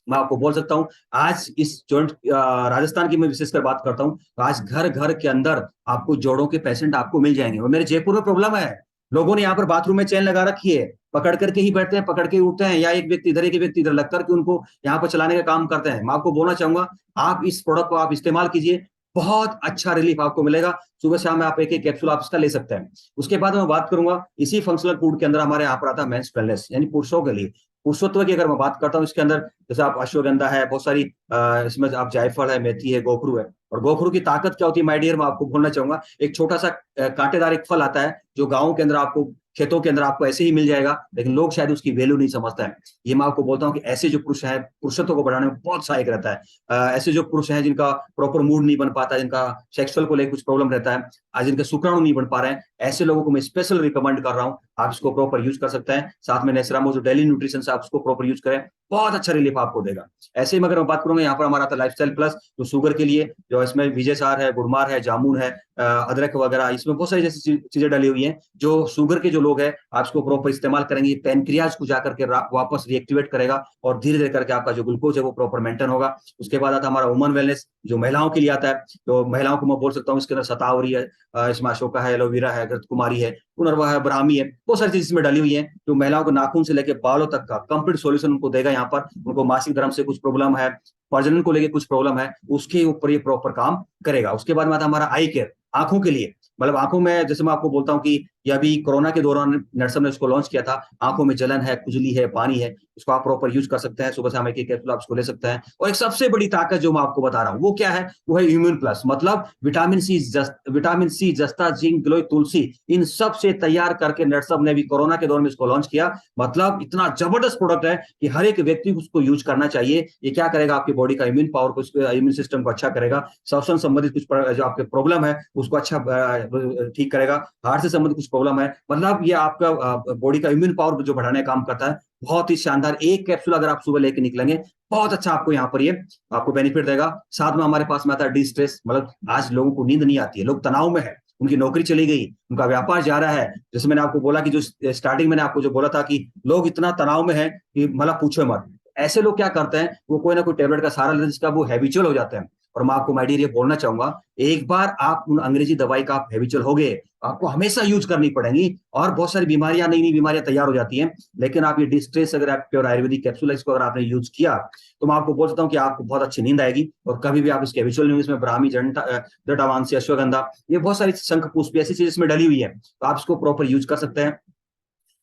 मैं आपको बोल सकता हूं, आज इस जॉइंट राजस्थान की मैं विशेषकर बात करता हूं, तो आज घर घर के अंदर आपको जोड़ों के पेशेंट आपको मिल जाएंगे। और मेरे जयपुर में प्रॉब्लम है, लोगों ने यहाँ पर बाथरूम में चेन लगा रखी है, पकड़ करके ही बैठते हैं, पकड़ के ही उठते हैं, या एक व्यक्ति इधर एक व्यक्ति इधर लग करके उनको यहाँ पर चलाने का काम करते हैं। मैं आपको बोलना चाहूंगा, आप इस प्रोडक्ट को आप इस्तेमाल कीजिए, बहुत अच्छा रिलीफ आपको मिलेगा। सुबह शाम में आप एक एक कैप्सूल आप इसका ले सकते हैं। उसके बाद मैं बात करूंगा इसी फंक्शनल फूड के अंदर हमारे यहाँ पर आता है मेंस वेलनेस, यानी पुरुषों के लिए पुरुषत्व की अगर मैं बात करता हूँ, इसके अंदर जैसे आप अश्वगंधा है, बहुत सारी इसमें आप जायफल है, मेथी है, गोखरू है। और गोखरू की ताकत क्या होती है माय डियर, मैं आपको बोलना चाहूंगा, एक छोटा सा कांटेदार एक फल आता है, जो गाँव के अंदर आपको, खेतों के अंदर आपको ऐसे ही मिल जाएगा, लेकिन लोग शायद उसकी वैल्यू नहीं समझता है। ये मैं आपको बोलता हूँ कि ऐसे जो पुरुष हैं, पुरुषत्व को बढ़ाने में बहुत सहायक रहता है। ऐसे जो पुरुष हैं जिनका प्रॉपर मूड नहीं बन पाता, जिनका सेक्सुअल को लेकर कुछ प्रॉब्लम रहता है, आज जिनके शुक्राणु नहीं बन पा रहे हैं, ऐसे लोगों को मैं स्पेशल रिकमेंड कर रहा हूँ, आप इसको प्रॉपर यूज कर सकते हैं। साथ में नेसरामो जो डेली न्यूट्रिशन से आप उसको प्रॉपर यूज करें, बहुत अच्छा रिलीफ आपको देगा। ऐसे ही अगर मैं बात करूंगा, यहाँ पर हमारा आता है लाइफस्टाइल प्लस, जो शुगर के लिए, जो इसमें विजय सार है, गुड़मार है, जामुन है, अदरक वगैरह, इसमें बहुत सारी जैसी चीजें डाली हुई हैं, जो शुगर के जो लोग हैं आप इसको प्रॉपर इस्तेमाल करेंगे, पेनक्रियाज को जाकर के वापस रिएक्टिवेट करेगा, और धीरे धीरे करके आपका जो ग्लूकोज है वो प्रॉपर मेंटेन होगा। उसके बाद आता है हमारा वुमन वेलनेस, जो महिलाओं के लिए आता है। तो महिलाओं को मैं बोल सकता हूँ, इसके अंदर शतावरी है, इसमें अशोका है, एलोवेरा है, घृत कुमारी है, पुनर्वा है, ब्राह्मी है, बहुत सारी चीज इसमें डाली हुई है, जो महिलाओं को नाखून से लेकर बालों तक का कंप्लीट सॉल्यूशन उनको देगा। यहाँ पर उनको मासिक धर्म से कुछ प्रॉब्लम है, प्रजनन को लेकर कुछ प्रॉब्लम है, उसके ऊपर ये प्रॉपर काम करेगा। उसके बाद में आता है हमारा आई केयर, आंखों के लिए। मतलब आंखों में, जैसे मैं आपको बोलता हूँ कि ये अभी कोरोना के दौरान नर्सम ने इसको लॉन्च किया था, आंखों में जलन है, खुजली है, पानी है, इसको आप प्रॉपर यूज कर सकते हैं। सुबह शाम एक कैप्सूल आप इसको ले सकते हैं। और एक सबसे बड़ी ताकत जो मैं आपको बता रहा हूँ वो क्या है, वो है इम्यून प्लस। मतलब विटामिन सी, जस्ता, जिंक, गिलोय, तुलसी, इन सब से तैयार करके नर्सम ने भी कोरोना के दौरान में इसको लॉन्च किया। मतलब इतना जबरदस्त प्रोडक्ट है कि हर एक व्यक्ति को उसको यूज करना चाहिए। ये क्या करेगा, आपकी बॉडी का इम्यून पावर को, इम्यून सिस्टम को अच्छा करेगा, श्वसन संबंधित कुछ जो आपके प्रॉब्लम है उसको अच्छा ठीक करेगा, हार्ट से संबंधित कुछ प्रॉब्लम है, मतलब ये आपका बॉडी का इम्यून पावर जो बढ़ाने का काम करता है। बहुत ही शानदार एक कैप्सूल अगर आप सुबह लेके निकलेंगे, बहुत अच्छा आपको यहाँ पर ये आपको बेनिफिट देगा। साथ में हमारे पास में आता है डी स्ट्रेस। मतलब आज लोगों को नींद नहीं आती है, लोग तनाव में है, उनकी नौकरी चली गई, उनका व्यापार जा रहा है। जैसे मैंने आपको बोला कि जो स्टार्टिंग मैंने आपको जो बोला था कि लोग इतना तनाव में है कि मतलब पूछो मत। ऐसे लोग क्या करते हैं, वो कोई ना कोई टेबलेट का सहारा लेते हैं, जिसका वो हैबिचुअल हो जाते हैं। और मैं आपको माय डियर ये बोलना चाहूंगा, एक बार आप उन अंग्रेजी दवाई का आप हैबिचुअल हो गए, आपको हमेशा यूज करनी पड़ेगी, और बहुत सारी बीमारियां, नई नई बीमारियां तैयार हो जाती हैं। लेकिन आप ये डिस्ट्रेस, अगर आप प्योर आयुर्वेदिक कैप्सूल इसको अगर आपने यूज किया, तो मैं आपको बोल सकता हूँ कि आपको बहुत अच्छी नींद आएगी। और कभी भी आप इसके हैबिचुअल नहीं, इसमें ब्राह्मी, जटावांसी, अश्वगंधा, ये बहुत सारी शंख पुष्प ऐसी चीज इसमें डली हुई है, तो आप इसको प्रॉपर यूज कर सकते हैं।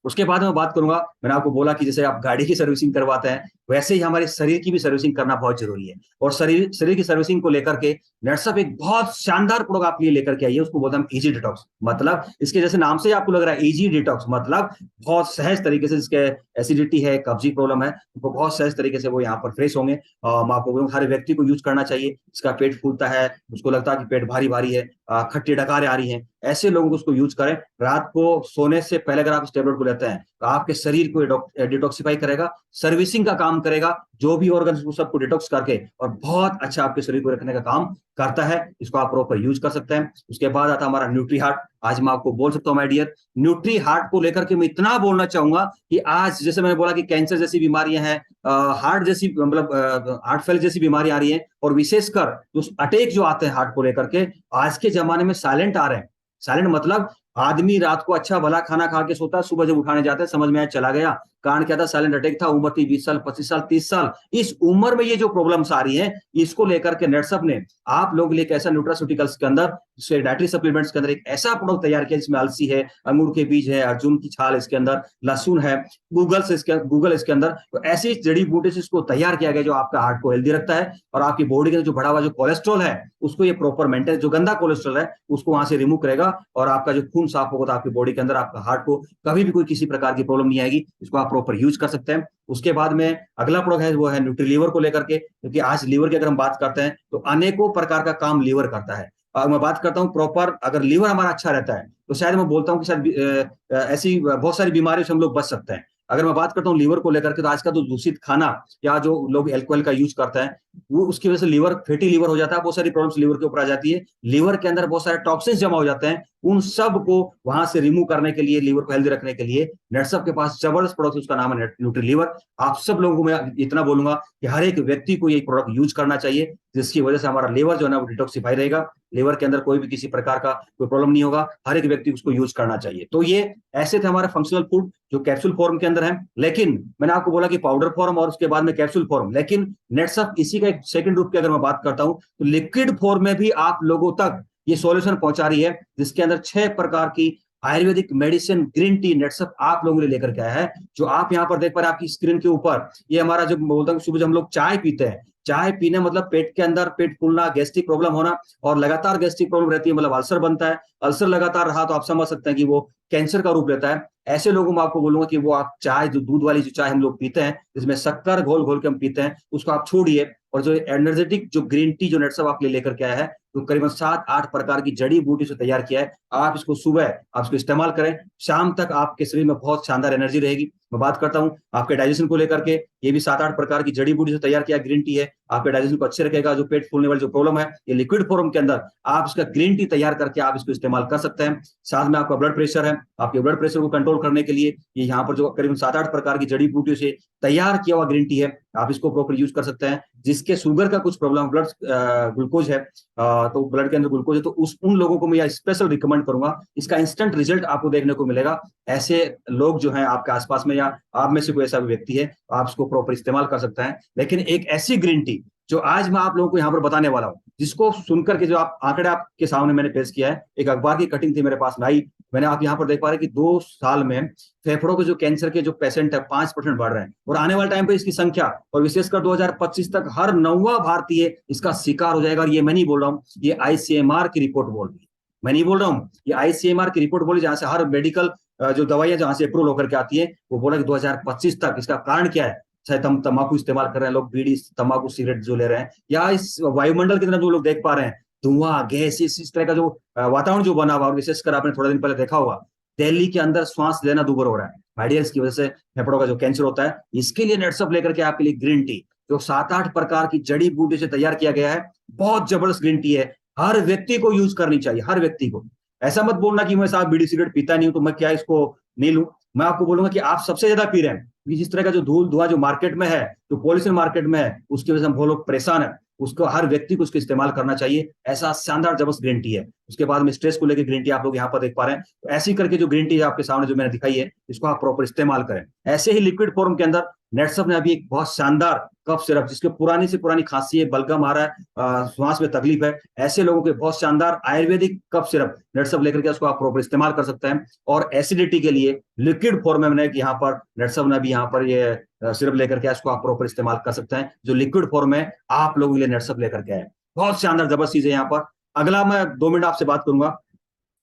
उसके बाद मैं बात करूंगा, मैंने आपको बोला कि जैसे आप गाड़ी की सर्विसिंग करवाते हैं, वैसे ही हमारे शरीर की भी सर्विसिंग करना बहुत जरूरी है। और शरीर की सर्विसिंग को लेकर के नरसप एक बहुत शानदार प्रोडक्ट आपके लिए लेकर के आई है, उसको बोलते हैं इजी डिटॉक्स। मतलब इसके जैसे नाम से ही आपको लग रहा है इजी डिटॉक्स, मतलब बहुत सहज तरीके से, जिसके एसिडिटी है, कब्जी प्रॉब्लम है, उनको बहुत सहज तरीके से वो यहाँ पर फ्रेश होंगे। मैं आपको बोलूँ, हर व्यक्ति को यूज करना चाहिए। इसका पेट फूलता है, उसको लगता है कि पेट भारी भारी है, खट्टी डकारें आ रही हैं, ऐसे लोगों को उसको यूज करें। रात को सोने से पहले अगर आप इस टेबलेट को लेते हैं, तो आपके शरीर को डिटॉक्सिफाई करेगा, सर्विसिंग का काम करेगा, जो भी ऑर्गन सबको डिटॉक्स करके, और बहुत अच्छा आपके शरीर को रखने का काम करता है। इसको आप प्रॉपर यूज कर सकते हैं। उसके बाद आता हमारा न्यूट्री हार्ट। आज मैं आपको बोल सकता हूं माय डियर, न्यूट्री हार्ट को लेकर के मैं इतना बोलना चाहूंगा कि आज जैसे मैंने बोला कि कैंसर जैसी बीमारियां हैं, हार्ट जैसी, मतलब हार्ट फेल जैसी बीमारी आ रही है, और विशेषकर जो अटैक जो आते हैं हार्ट को लेकर के, आज के जमाने में साइलेंट आ रहे हैं। साइलेंट मतलब आदमी रात को अच्छा भला खाना खा के सोता है, सुबह जब उठाने जाता है समझ में आया चला गया। कारण क्या था? साइलेंट अटैक था। उम्र थी 20 साल, 25 साल, 30 साल। इस उम्र में ये जो प्रॉब्लम्स आ रही है, इसको लेकर के नेटसप ने आप लोगों के लिए एक ऐसा न्यूट्रास्यूटिकल्स के अंदर, डाइटरी सप्लीमेंट्स के अंदर एक ऐसा प्रोडक्ट तैयार किया जिसमें अलसी है, अंगूर के बीज है, अर्जुन की छाल इसके अंदर, लहसुन है, गूगल इसके अंदर। तो ऐसी जड़ी बूटी से इसको तैयार किया गया जो आपका हार्ट को हेल्दी रखता है और आपकी बॉडी के अंदर जो बढ़ा हुआ जो कोलेस्ट्रॉल है उसको ये प्रॉपर मेंटेन, जो गंदा कोलेस्ट्रॉल है उसको वहां से रिमूव करेगा और आपका जो खून साफ होगा तो आपकी बॉडी के अंदर, आपका हार्ट को कभी भी कोई किसी प्रकार की प्रॉब्लम नहीं आएगी। इसको आप प्रॉपर यूज कर सकते हैं। उसके बाद में अगला प्रोडक्ट है वो है न्यूट्रीलीवर को लेकर के, क्योंकि आज लीवर की अगर हम बात करते हैं तो अनेकों प्रकार का काम लीवर करता है। मैं बात करता हूँ प्रॉपर, अगर लीवर हमारा अच्छा रहता है तो शायद मैं बोलता हूँ कि शायद ऐसी बहुत सारी बीमारियों से हम लोग बच सकते हैं। अगर मैं बात करता हूँ लीवर को लेकर के, तो आज का जो दूषित खाना या जो लोग अल्कोहल का यूज करते हैं वो उसकी वजह से लीवर, फैटी लीवर हो जाता है। बहुत सारी प्रॉब्लम्स लीवर के ऊपर आ जाती है। लीवर के अंदर बहुत सारे टॉक्सिन्स जमा हो जाते हैं। उन सब को वहां से रिमूव करने के लिए, लीवर को हेल्दी रखने के लिए नेटसप के पास जबरदस्त प्रोडक्ट, उसका नाम है न्यूट्रीलीवर। आप सब लोगों को मैं इतना बोलूंगा कि हर एक व्यक्ति को ये प्रोडक्ट यूज करना चाहिए, जिसकी वजह से हमारा लीवर जो है ना वो डिटॉक्सिफाई रहेगा। लीवर के अंदर कोई भी किसी प्रकार का कोई प्रॉब्लम नहीं होगा। हर एक व्यक्ति उसको यूज करना चाहिए। तो ये ऐसे थे हमारे फंक्शनल फूड जो कैप्सूल फॉर्म के अंदर है। लेकिन मैंने आपको बोला कि पाउडर फॉर्म और उसके बाद में कैप्सूल फॉर्म, लेकिन नेटसप इसी का एक सेकंड रूप की अगर मैं बात करता हूं तो लिक्विड फॉर्म में भी आप लोगों तक ये सॉल्यूशन पहुंचा रही है, जिसके अंदर 6 प्रकार की आयुर्वेदिक मेडिसिन ग्रीन टी नेटसप आप लोगों के लिए लेकर के आया है। जो आप यहाँ पर देख पा रहे हैं आपकी स्क्रीन के ऊपर, ये हमारा जो बोलता हूँ सुबह जब हम लोग चाय पीते हैं, चाय पीने मतलब पेट के अंदर पेट फूलना, गैस्ट्रिक प्रॉब्लम होना, और लगातार गैस्ट्रिक प्रॉब्लम रहती है, मतलब अल्सर बनता है। अल्सर लगातार रहा तो आप समझ सकते हैं कि वो कैंसर का रूप लेता है। ऐसे लोगों में आपको बोलूंगा कि वो आप चाय, जो दूध वाली जो चाय हम लोग पीते हैं जिसमें शक्कर घोल घोल के हम पीते हैं, उसको आप छोड़िए और जो एनर्जेटिक जो ग्रीन टी जो नेटसप आपके लिए लेकर के आया है, तो करीबन 7-8 प्रकार की जड़ी बूटी से तैयार किया है। आप इसको सुबह आप इसको इस्तेमाल करें, शाम तक आपके शरीर में बहुत शानदार एनर्जी रहेगी। मैं बात करता हूं आपके डाइजेशन को लेकर के, ये भी 7-8 प्रकार की जड़ी बूटी से तैयार किया ग्रीन टी है। आपके डाइजेशन को अच्छे रखेगा। जो पेट फूलने वाली जो प्रॉब्लम है, ये लिक्विड फॉर्म के अंदर आप इसका ग्रीन टी तैयार करके आप इसको इस्तेमाल कर सकते हैं। साथ में आपका ब्लड प्रेशर है, आपके ब्लड प्रेशर को कंट्रोल करने के लिए ये यहाँ पर जो करीबन 7-8 प्रकार की जड़ी बूटियों से तैयार किया हुआ ग्रीन टी है, आप इसको प्रॉपर यूज कर सकते हैं। जिसके शुगर का कुछ प्रॉब्लम, ब्लड ग्लूकोज है, तो ब्लड के अंदर ग्लूकोज है, तो उन लोगों को मैं स्पेशल रिकमेंड करूंगा। इसका इंस्टेंट रिजल्ट आपको देखने को मिलेगा। ऐसे लोग जो हैं आपके आसपास में या आप में से कोई ऐसा व्यक्ति है, आप इसको प्रॉपर इस्तेमाल कर सकते हैं। लेकिन एक ऐसी ग्रीन टी जो आज मैं आप लोगों को यहाँ पर बताने वाला हूँ, जिसको सुनकर के जो आप आंकड़े आपके सामने मैंने पेश किया है, एक अखबार की कटिंग थी मेरे पास में आई, मैंने आप यहाँ पर देख पा रहे हैं कि 2 साल में फेफड़ों के जो कैंसर के जो पेशेंट है 5% बढ़ रहे हैं, और आने वाले टाइम पे इसकी संख्या, और विशेषकर 2025 तक हर 9वां भारतीय इसका शिकार हो जाएगा। और ये मैं नहीं बोल रहा हूँ, ये आईसीएमआर की रिपोर्ट बोल रही है, मैं नहीं बोल रहा हूँ, ये आईसीएमआर की रिपोर्ट बोली, जहां से हर मेडिकल जो दवाइयां जहां से अप्रूवल होकर के आती है, वो बोला कि 2025 तक। इसका कारण क्या है? चाहे तंबाकू इस्तेमाल कर रहे हैं लोग, बीड़ी, तंबाकू, सिगरेट जो ले रहे हैं, या इस वायुमंडल की तरफ जो लोग देख पा रहे हैं, धुआं, गैस, इस तरह का जो वातावरण जो बना हुआ, और विशेषकर आपने थोड़े दिन पहले देखा होगा दिल्ली के अंदर श्वास लेना दूभर हो रहा है, माइडियल्स की वजह से फेफड़ों का जो कैंसर होता है। इसके लिए नेटसप लेकर के आपके लिए ग्रीन टी, जो 7-8 प्रकार की जड़ी बूटी से तैयार किया गया है, बहुत जबरदस्त ग्रीन टी है। हर व्यक्ति को यूज करनी चाहिए, हर व्यक्ति को। ऐसा मत बोलना कि मैं साहब बीड़ी सिगरेट पीता नहीं हूं तो मैं क्या इसको नहीं लूं। मैं आपको बोलूंगा कि आप सबसे ज्यादा पी रहे हैं। जिस तरह का जो धूल धुआं जो मार्केट में है, जो पॉल्यूशन मार्केट में है, उसकी वजह से हम बहुत लोग परेशान है। उसको हर व्यक्ति को उसको इस्तेमाल करना चाहिए। ऐसा शानदार जबरदस्त ग्रीन टी है। उसके बाद में स्ट्रेस को लेकर ग्रीन टी आप लोग यहाँ पर देख पा रहे हैं। तो ऐसी करके जो ग्रीन टी है आपके सामने जो मैंने दिखाई है, इसको आप प्रॉपर इस्तेमाल करें। ऐसे ही लिक्विड फॉर्म के अंदर नेटसप ने अभी एक बहुत शानदार कफ सिरप, जिसके पुरानी से पुरानी खांसी है, बलगम आ रहा है, श्वास में तकलीफ है, ऐसे लोगों के बहुत शानदार आयुर्वेदिक कफ सिरप नेटसप लेकर के उसको आप प्रॉपर इस्तेमाल कर सकते हैं। और एसिडिटी के लिए लिक्विड फॉर्म में यहाँ पर नेटसप ने भी यहाँ पर ये सिरप लेकर के इसको आप प्रॉपर इस्तेमाल कर सकते हैं। जो लिक्विड फॉर्म में आप लोगों के लिए नेटसप लेकर के आए, बहुत शानदार जबरदस्त चीज है यहाँ पर। अगला मैं 2 मिनट आपसे बात करूंगा।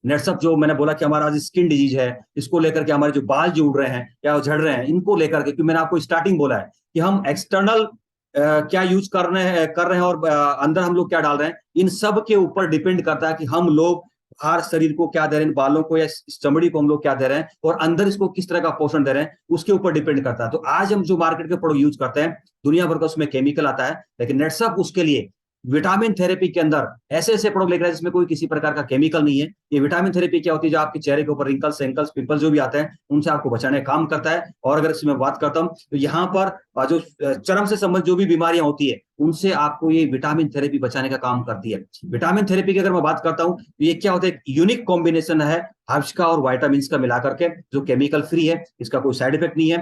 नेटसप जो मैंने बोला कि हमारा आज स्किन डिजीज है, इसको लेकर के हमारे जो बाल जो उड़ रहे हैं या झड़ रहे हैं, इनको लेकर के, क्योंकि मैंने आपको स्टार्टिंग बोला है कि हम एक्सटर्नल क्या यूज कर रहे हैं और अंदर हम लोग क्या डाल रहे हैं, इन सब के ऊपर डिपेंड करता है कि हम लोग बाहर शरीर को क्या दे रहे हैं, बालों को या चमड़ी को हम लोग क्या दे रहे हैं, और अंदर इसको किस तरह का पोषण दे रहे हैं, उसके ऊपर डिपेंड करता है। तो आज हम जो मार्केट के प्रोडक्ट यूज करते हैं, दुनिया भर का उसमें केमिकल आता है, लेकिन नेटसप उसके लिए विटामिन थेरेपी के अंदर ऐसे ऐसे प्रोडक्ट लेकर जिसमें कोई किसी प्रकार का केमिकल नहीं है, ये विटामिन थेरेपी क्या होती है, जो आपके चेहरे के ऊपर रिंकल्स एंकल्स पिंपल्स जो भी आते हैं उनसे आपको बचाने का काम करता है। और अगर इसमें बात करता हूँ तो यहाँ पर जो चर्म से संबंधित जो भी बीमारियां होती है उनसे आपको ये विटामिन थेरेपी बचाने का काम करती है। विटामिन थेरेपी की अगर मैं बात करता हूँ तो ये क्या होता है, यूनिक कॉम्बिनेशन है हर्ब्स का और वाइटामिन का मिलाकर के, जो केमिकल फ्री है, इसका कोई साइड इफेक्ट नहीं है।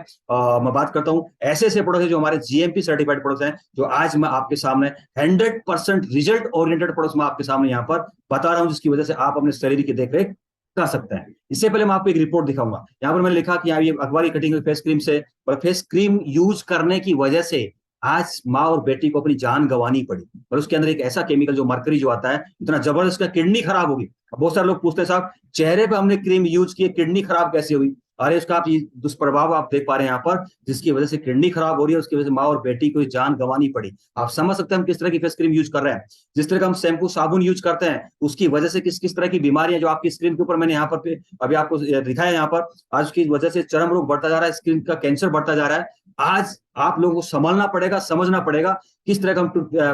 मैं बात करता हूँ ऐसे ऐसे प्रोडक्ट है जो हमारे जीएमपी सर्टिफाइड प्रोडक्ट हैं, जो आज मैं आपके सामने 100% रिजल्ट ओरिएंटेड प्रोडक्ट्स मैं आपके सामने यहाँ पर बता रहा हूँ, जिसकी वजह से आप अपने शरीर की देखरेख कर सकते हैं। इससे पहले मैं आपको एक रिपोर्ट दिखाऊंगा। यहाँ पर मैंने लिखा कि ये अखबारी कटिंग फेस क्रीम से, और फेस क्रीम यूज करने की वजह से आज माँ और बेटी को अपनी जान गंवानी पड़ी, और उसके अंदर एक ऐसा केमिकल जो मरकरी जो आता है इतना जबरदस्त, का किडनी खराब होगी। बहुत सारे लोग पूछते हैं साहब चेहरे पे हमने क्रीम यूज की, किडनी खराब कैसे हुई? अरे उसका आप दुष्प्रभाव आप देख पा रहे हैं यहाँ पर, जिसकी वजह से किडनी खराब हो रही है, उसकी वजह से माँ और बेटी को जान गंवानी पड़ी। आप समझ सकते हैं हम किस तरह की फेस क्रीम यूज कर रहे हैं। जिस तरह का हम शैम्पू साबुन यूज करते हैं उसकी वजह से किस किस तरह की बीमारियां जो आपकी स्क्रीन के ऊपर मैंने यहाँ पर अभी आपको दिखाया यहाँ पर, आज की वजह से चर्म रोग बढ़ता जा रहा है, स्किन का कैंसर बढ़ता जा रहा है। आज आप लोगों को संभालना पड़ेगा, समझना पड़ेगा किस तरह का हम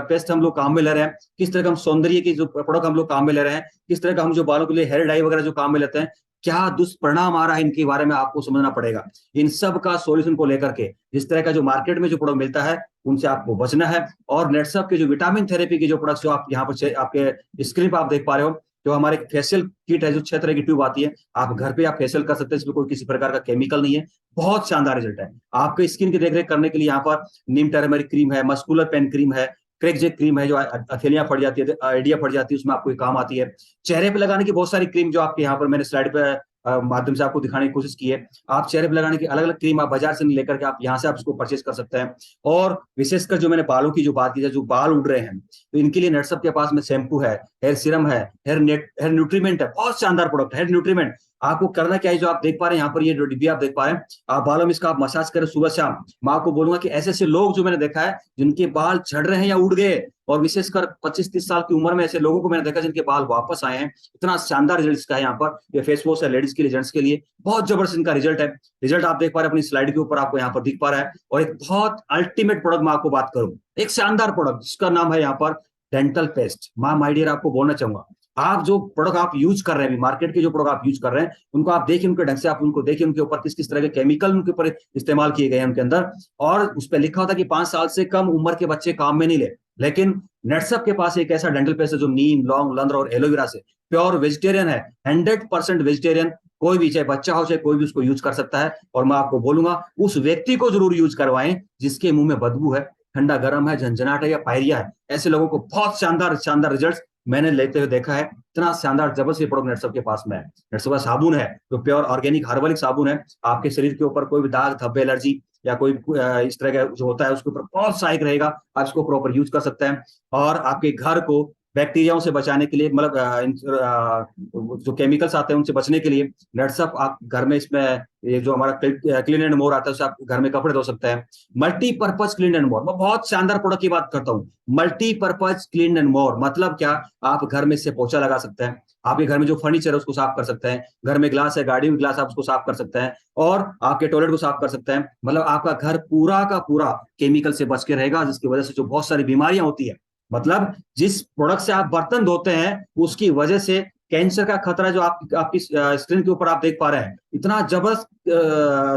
पेस्ट हम लोग काम में ले रहे हैं, किस तरह का हम सौंदर्य की जो प्रोडक्ट हम लोग काम में ले रहे हैं, किस तरह का हम जो बालों के लिए हेयर डाई वगैरह जो काम में लेते हैं, क्या दुष्परिणाम आ रहा है, इनके बारे में आपको समझना पड़ेगा। इन सब का सॉल्यूशन को लेकर के जिस तरह का जो मार्केट में जो प्रोडक्ट मिलता है उनसे आपको बचना है। और नेटसप के जो विटामिन थेरेपी के जो प्रोडक्ट्स जो आप यहाँ पर आपके स्क्रीन पर आप देख पा रहे हो, जो हमारे फेशियल किट है, जो 6 तरह की ट्यूब आती है, आप घर पे आप फेशियल कर सकते हैं, इसमें कोई किसी प्रकार का केमिकल नहीं है, बहुत शानदार रिजल्ट है। आपके स्किन की देखरेख करने के लिए यहाँ पर नीम टर्मरिक क्रीम है, मस्कुलर पेन क्रीम है, क्रैक जेक क्रीम है, जो हथेलियां फट जाती है, आइडिया फट जाती है, उसमें आपको काम आती है। चेहरे पे लगाने की बहुत सारी क्रीम जो आपके यहाँ पर मैंने स्लाइड पे माध्यम से आपको दिखाने की कोशिश की है। आप चेहरे पे लगाने की अलग अलग क्रीम आप बाजार से लेकर के आप यहाँ से आप इसको परचेज कर सकते हैं। और विशेषकर जो मैंने बालों की जो बात की है, जो बाल उड़ रहे हैं, तो इनके लिए नेटसप के पास में शैम्पू है, हेयर सीरम है, हेयर न्यूट्रीमेंट है, बहुत शानदार प्रोडक्ट है हेयर न्यूट्रीमेंट। आपको करना क्या है, जो आप देख पा रहे हैं यहाँ पर ये जो डिब्बी आप देख पा रहे हैं, आप बालों में इसका आप मसाज करें सुबह शाम। मैं आपको बोलूंगा कि ऐसे ऐसे लोग जो मैंने देखा है जिनके बाल झड़ रहे हैं या उड़ गए, और विशेषकर 25-30 साल की उम्र में ऐसे लोगों को मैंने देखा जिनके बाल वापस आए हैं। इतना शानदार रिजल्ट का है यहाँ पर। ये फेस वॉश है लेडीज के लिए, जेंट्स के लिए, बहुत जबरदस्त इनका रिजल्ट है। रिजल्ट आप देख पा रहे हैं अपनी स्लाइड के ऊपर, आपको यहाँ पर दिख पा रहा है। और एक बहुत अल्टीमेट प्रोडक्ट मैं आपको बात करूं, एक शानदार प्रोडक्ट जिसका नाम है यहाँ पर डेंटल पेस्ट। माय डियर आपको बोलना चाहूंगा, आप जो प्रोडक्ट आप यूज कर रहे हैं, मार्केट के जो प्रोडक्ट आप यूज कर रहे हैं, उनको आप देखिए, उनके ढंग से आप उनको देखिए, उनके ऊपर किस किस तरह के केमिकल उनके ऊपर इस्तेमाल किए गए हैं उनके अंदर। और उस पर लिखा होता है कि 5 साल से कम उम्र के बच्चे काम में नहीं ले। लेकिन नेटसप के पास एक ऐसा डेंटल पेस्ट है जो नीम, लौंग, लंद्र और एलोवेरा से प्योर वेजिटेरियन है, 100% वेजिटेरियन। कोई भी, चाहे बच्चा हो चाहे कोई भी, उसको यूज कर सकता है। और मैं आपको बोलूंगा उस व्यक्ति को जरूर यूज करवाएं जिसके मुंह में बदबू है, ठंडा गर्म है, झंझनाट है या पायरिया है। ऐसे लोगों को बहुत शानदार शानदार रिजल्ट मैंने लेते हुए देखा है। इतना शानदार जबरदस्त प्रोडक्ट नेटसप के पास में है। नेटसप का साबुन है जो प्योर ऑर्गेनिक हर्बलिक साबुन है। आपके शरीर के ऊपर कोई भी दाग धब्बे, एलर्जी या कोई इस तरह का जो होता है उसके ऊपर बहुत सहायक रहेगा। आप इसको प्रॉपर यूज कर सकते हैं। और आपके घर को बैक्टीरियाओं से बचाने के लिए, मतलब जो केमिकल्स आते हैं उनसे बचने के लिए नेटसप आप घर में, इसमें ये जो हमारा क्लीन एंड मोर आता है उससे आप घर में कपड़े धो सकते हैं। मल्टीपर्पज क्लीन एंड मोर, मैं बहुत शानदार प्रोडक्ट की बात करता हूँ। मल्टीपर्पज क्लीन एंड मोर मतलब क्या, आप घर में इससे पोछा लगा सकते हैं, आपके घर में जो फर्नीचर है उसको साफ कर सकते हैं, घर में ग्लास है, गाड़ी में ग्लास, आप उसको साफ कर सकते हैं, और आपके टॉयलेट को साफ कर सकते हैं। मतलब आपका घर पूरा का पूरा केमिकल से बच के रहेगा, जिसकी वजह से जो बहुत सारी बीमारियां होती है, मतलब जिस प्रोडक्ट से आप बर्तन धोते हैं उसकी वजह से कैंसर का खतरा जो आपकी स्क्रीन के ऊपर आप देख पा रहे हैं, इतना जबरदस्त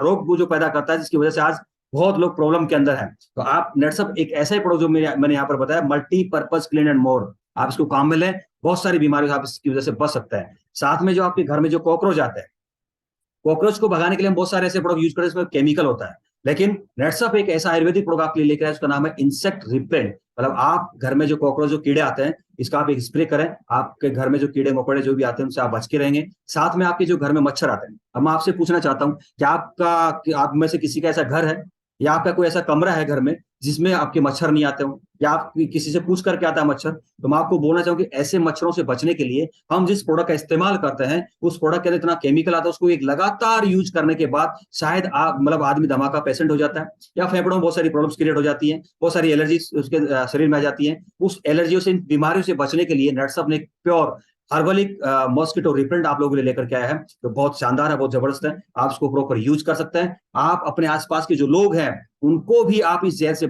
रोग वो जो पैदा करता है, जिसकी वजह से आज बहुत लोग प्रॉब्लम के अंदर हैं। तो आप नेटसप एक ऐसा ही प्रोडक्ट जो मैंने यहाँ पर बताया, मल्टीपर्पज क्लीन एंड मोर, आप इसको काम में लें, बहुत सारी बीमारियों से आप इसकी वजह से बच सकते हैं। साथ में जो आपके घर में जो कॉकरोच आते हैं, कॉकरोच को भगाने के लिए हम बहुत सारे ऐसे प्रोडक्ट यूज करते हैं इसमें केमिकल होता है, लेकिन नेटसप एक ऐसा आयुर्वेदिक प्रोडक्ट आपके लिए लेकर आया, उसका नाम है इंसेक्ट रिपेलेंट। मतलब आप घर में जो कॉकरोच जो कीड़े आते हैं, इसका आप एक स्प्रे करें, आपके घर में जो कीड़े मकोड़े जो भी आते हैं उनसे आप बच के रहेंगे। साथ में आपके जो घर में मच्छर आते हैं, अब मैं आपसे पूछना चाहता हूँ कि आप में से किसी का ऐसा घर है या आपका कोई ऐसा कमरा है घर में जिसमें आपके मच्छर नहीं आते हो, या आप किसी से पूछ करके आता है मच्छर, तो मैं आपको बोलना चाहूंगा कि ऐसे मच्छरों से बचने के लिए हम जिस प्रोडक्ट का इस्तेमाल करते हैं उस प्रोडक्ट के अंदर इतना केमिकल आता है, उसको एक लगातार यूज करने के बाद शायद आप मतलब आदमी धमाका पेशेंट हो जाता है, या फेफड़ों में बहुत सारी प्रॉब्लम्स क्रिएट हो जाती हैं, बहुत सारी एलर्जी उसके शरीर में आ जाती है। उस एलर्जियों से, इन बीमारियों से बचने के लिए नेटसप ने प्योर हर्बलिक मॉस्किटो रिपेलेंट आप लोगों के लिए लेकर के आया है, तो बहुत शानदार है, बहुत जबरदस्त है। आप इसको प्रॉपर यूज कर सकते हैं। आप अपने आसपास के जो लोग हैं उनको भी आप इस जहर से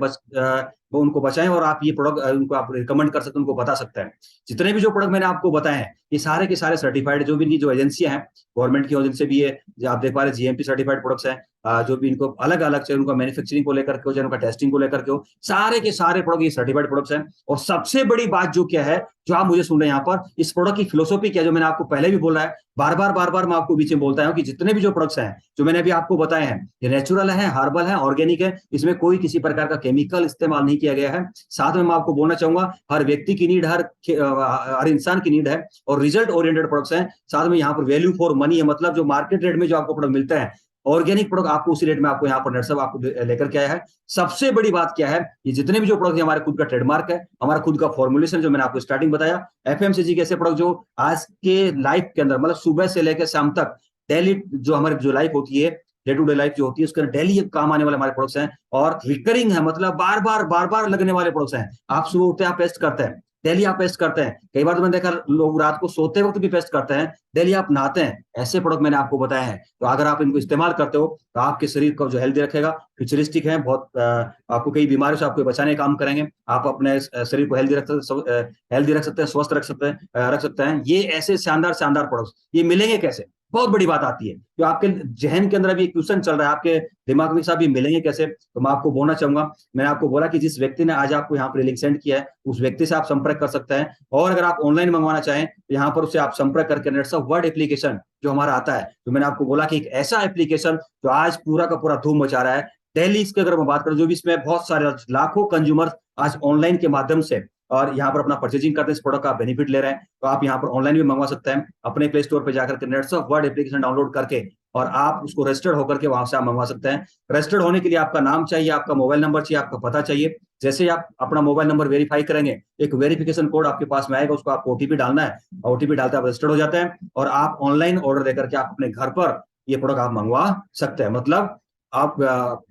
वो उनको बचाएं और आप ये प्रोडक्ट उनको आप रिकमेंड कर सकते हैं, उनको बता सकते हैं। जितने भी जो प्रोडक्ट मैंने आपको बताए हैं ये सारे के सारे सर्टिफाइड, जो भी इनकी जो एजेंसियां हैं गवर्नमेंट की एजेंसी भी है, जो आप देख पा रहे जीएमपी सर्टिफाइड प्रोडक्ट्स हैं, जो भी इनको अलग अलग, चाहे उनका मैन्युफैक्चरिंग को लेकर के हो, चाहे उनका टेस्टिंग को लेकर के हो, सारे के सारे प्रोडक्ट ये सर्टिफाइड प्रोडक्ट्स हैं। और सबसे बड़ी बात जो क्या है, जो आप मुझे सुन रहे हैं यहाँ पर, इस प्रोडक्ट की फिलोसॉफी क्या है, जो मैंने आपको पहले भी बोला है, बार बार मैं आपको बीच में बोलता हूँ कि जितने भी जो प्रोडक्ट्स हैं जो मैंने अभी आपको बताए हैं, ये नेचुरल है, हर्बल है, ऑर्गेनिक है, इसमें कोई किसी प्रकार का केमिकल इस्तेमाल नहीं किया गया है। साथ में मैं आपको बोलना चाहूंगा हर व्यक्ति की नीड, हर इंसान की नीड है, और रिजल्ट ओरिएंटेड प्रोडक्ट्स हैं। साथ में यहाँ पर वैल्यू फॉर मनी है, मतलब जो मार्केट रेट में जो आपको प्रोडक्ट मिलता है ऑर्गेनिक प्रोडक्ट आपको उसी रेट में आपको यहाँ पर नेट सब आपको लेकर के आया है। सबसे बड़ी बात क्या है, ये जितने भी जो प्रोडक्ट हमारे खुद का ट्रेडमार्क है, हमारा खुद का फॉर्मुलेशन, जो मैंने आपको स्टार्टिंग बताया, एफएमसीजी के ऐसे प्रोडक्ट जो आज के लाइफ के अंदर, मतलब सुबह से लेकर शाम तक डेली जो हमारी जो लाइफ होती है, डे टू डे लाइफ जो होती है, उसके अंदर डेली काम आने वाले हमारे प्रोडक्ट्स हैं, और रिकरिंग है, मतलब बार बार लगने वाले प्रोडक्ट्स हैं। आप सुबह उठते आप पेस्ट करते हैं, डेली आप पेस्ट करते हैं, कई बार तो मैंने देखा लोग रात को सोते वक्त भी पेस्ट करते हैं, डेली आप नहाते हैं, ऐसे प्रोडक्ट मैंने आपको बताए हैं। तो अगर आप इनको इस्तेमाल करते हो तो आपके शरीर को जो हेल्दी रखेगा, फ्यूचरिस्टिक है बहुत, आपको कई बीमारियों से आपको बचाने का काम करेंगे, आप अपने शरीर को हेल्दी हेल्दी रख सकते हैं, स्वस्थ रख सकते हैं। ये ऐसे शानदार शानदार प्रोडक्ट्स ये मिलेंगे कैसे, बहुत बड़ी बात आती है। तो आपके जहन के अंदर अभी क्वेश्चन चल रहा है, आपके दिमाग में साहब ये मिलेंगे कैसे, तो मैं आपको बोलना चाहूंगा, मैंने आपको बोला कि जिस व्यक्ति ने आज आपको यहाँ पर लिंक सेंड किया है उस व्यक्ति से आप संपर्क कर सकते हैं। और अगर आप ऑनलाइन मंगवाना चाहें तो यहाँ पर उससे आप संपर्क करके नेटसर्फ वर्ड एप्लीकेशन जो हमारा आता है, तो मैंने आपको बोला कि एक ऐसा एप्लीकेशन जो आज पूरा का पूरा धूम मचा रहा है दिल्ली, इसके अगर मैं बात करूं, जो भी इसमें बहुत सारे लाखों कंज्यूमर आज ऑनलाइन के माध्यम से और यहाँ पर अपना परचेजिंग करते हैं, इस प्रोडक्ट का बेनिफिट ले रहे हैं। तो आप यहाँ पर ऑनलाइन भी मंगवा सकते हैं, अपने प्ले स्टोर पर जाकर के नेटसर्फ वर्ड एप्लीकेशन डाउनलोड करके, और आप उसको रजिस्टर्ड होकर के वहां से आप मंगवा सकते हैं। रजिस्टर्ड होने के लिए आपका नाम चाहिए, आपका मोबाइल नंबर चाहिए, आपका पता चाहिए। जैसे ही आप अपना मोबाइल नंबर वेरीफाई करेंगे, एक वेरिफिकेशन कोड आपके पास में आएगा, उसको आपको ओटीपी डालना है, ओटीपी डालते आप रजिस्टर्ड हो जाते हैं, और आप ऑनलाइन ऑर्डर देकर के आप अपने घर पर ये प्रोडक्ट आप मंगवा सकते हैं। मतलब आप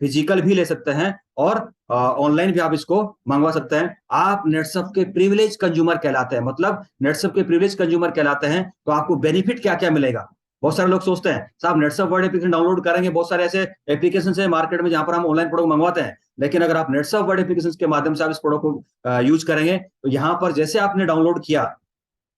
फिजिकल भी ले सकते हैं और ऑनलाइन भी आप इसको मंगवा सकते हैं। आप नेटसर्फ के प्रिविलेज कंज्यूमर कहलाते हैं, मतलब नेटसर्फ के प्रिविलेज कंज्यूमर कहलाते हैं। तो आपको बेनिफिट क्या क्या मिलेगा, बहुत सारे लोग सोचते हैं साहब नेटसर्फ वर्ड एप्लीकेशन डाउनलोड करेंगे, बहुत सारे ऐसे एप्लीकेशन है मार्केट में जहां पर हम ऑनलाइन प्रोडक्ट मंगवाते हैं, लेकिन अगर आप नेटसर्फ वर्ड एप्लीकेशन के माध्यम से आप इस प्रोडक्ट को यूज करेंगे, तो यहाँ पर जैसे आपने डाउनलोड किया,